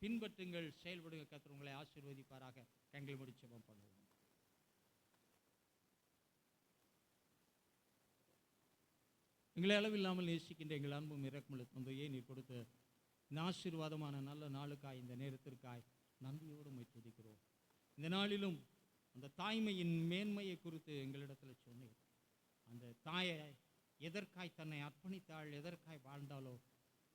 பின்பற்றுங்கள், செயல்படுங்க. கர்த்தர் உங்களை ஆசீர்வதிப்பாராக. கண்களை மூடி ஜெபம் பண்ணுவோம். எங்களை அளவில்லாமல் நேசிக்கின்ற எங்கள் அன்பும் இரக்கமுள்ள தந்தையே, நீர் கொடுத்த இந்த ஆசீர்வாதமான நல்ல நாளுக்காய், இந்த நேரத்திற்காய் நன்றியோடு உம்மை துதிக்கிறோம். இந்த நாளிலும் அந்த தாய்மையின் மேன்மையை குறித்து எங்களிடத்தில் சொன்னீர். அந்த தாயை எதற்காய் தன்னை அர்ப்பணித்தாள், எதற்காய் வாழ்ந்தாலோ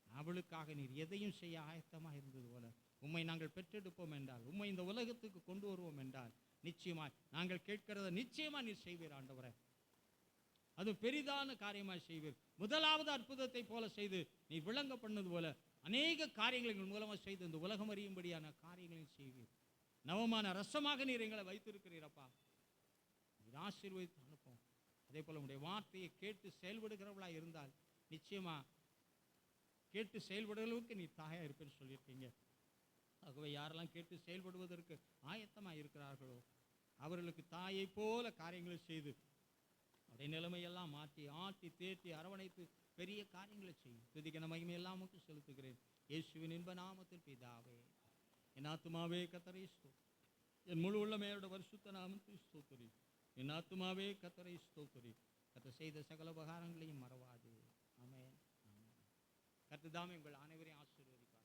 அவளுக்காக நீர் எதையும் செய்ய ஆயத்தமாக இருந்தது போல உம்மை நாங்கள் பெற்றெடுப்போம் என்றால், உம்மை இந்த உலகத்துக்கு கொண்டு வருவோம் என்றால், நிச்சயமாய் நாங்கள் கேட்கிறத நிச்சயமா நீர் செய்வீர் ஆண்டவரே. அது பெரிதான காரியமாக செய்வீர். முதலாவது அற்புதத்தை போல செய்து நீ விளங்க பண்ணது போல அநேக காரியங்கள் எங்கள் மூலமாக செய்து இந்த உலகம் அறியும்படியான காரியங்களையும் செய்வீர். நவமான ரசமாக நீர் எங்களை வைத்திருக்கிறீரப்பா. நீர் ஆசீர்வதித்து அனுப்போம். அதே போல உங்களுடைய வார்த்தையை கேட்டு செயல்படுகிறவர்களாக இருந்தால் நிச்சயமா கேட்டு செயல்படுவதற்கு நீ தாயா இருப்பேன்னு சொல்லியிருக்கீங்க. ஆகவே யாரெல்லாம் கேட்டு செயல்படுவதற்கு ஆயத்தமாக இருக்கிறார்களோ அவர்களுக்கு தாயை போல காரியங்களை செய்து அவருடைய நிலைமையெல்லாம் மாற்றி ஆட்டி தேற்றி அரவணைத்து பெரிய காரியங்களை செய்யும். துதிக்கிற மகிமையெல்லாம் செலுத்துகிறேன் இயேசுவின் இன்ப நாமத்தில் பிதாவே. என் ஆத்துமாவே கர்த்தரை ஸ்தோத்திரி, என் முழு உள்ளமையோட பரிசுத்த நாமத்தில் ஸ்தோத்திரி. என் ஆத்துமாவே கர்த்தரை ஸ்தோத்திரி, கர்த்தர் செய்த சகல உபகாரங்களையும் மறவாது. ஆமென். கர்த்தர் தாமே உங்கள் அனைவரையும் ஆசீர்வதிப்பார்.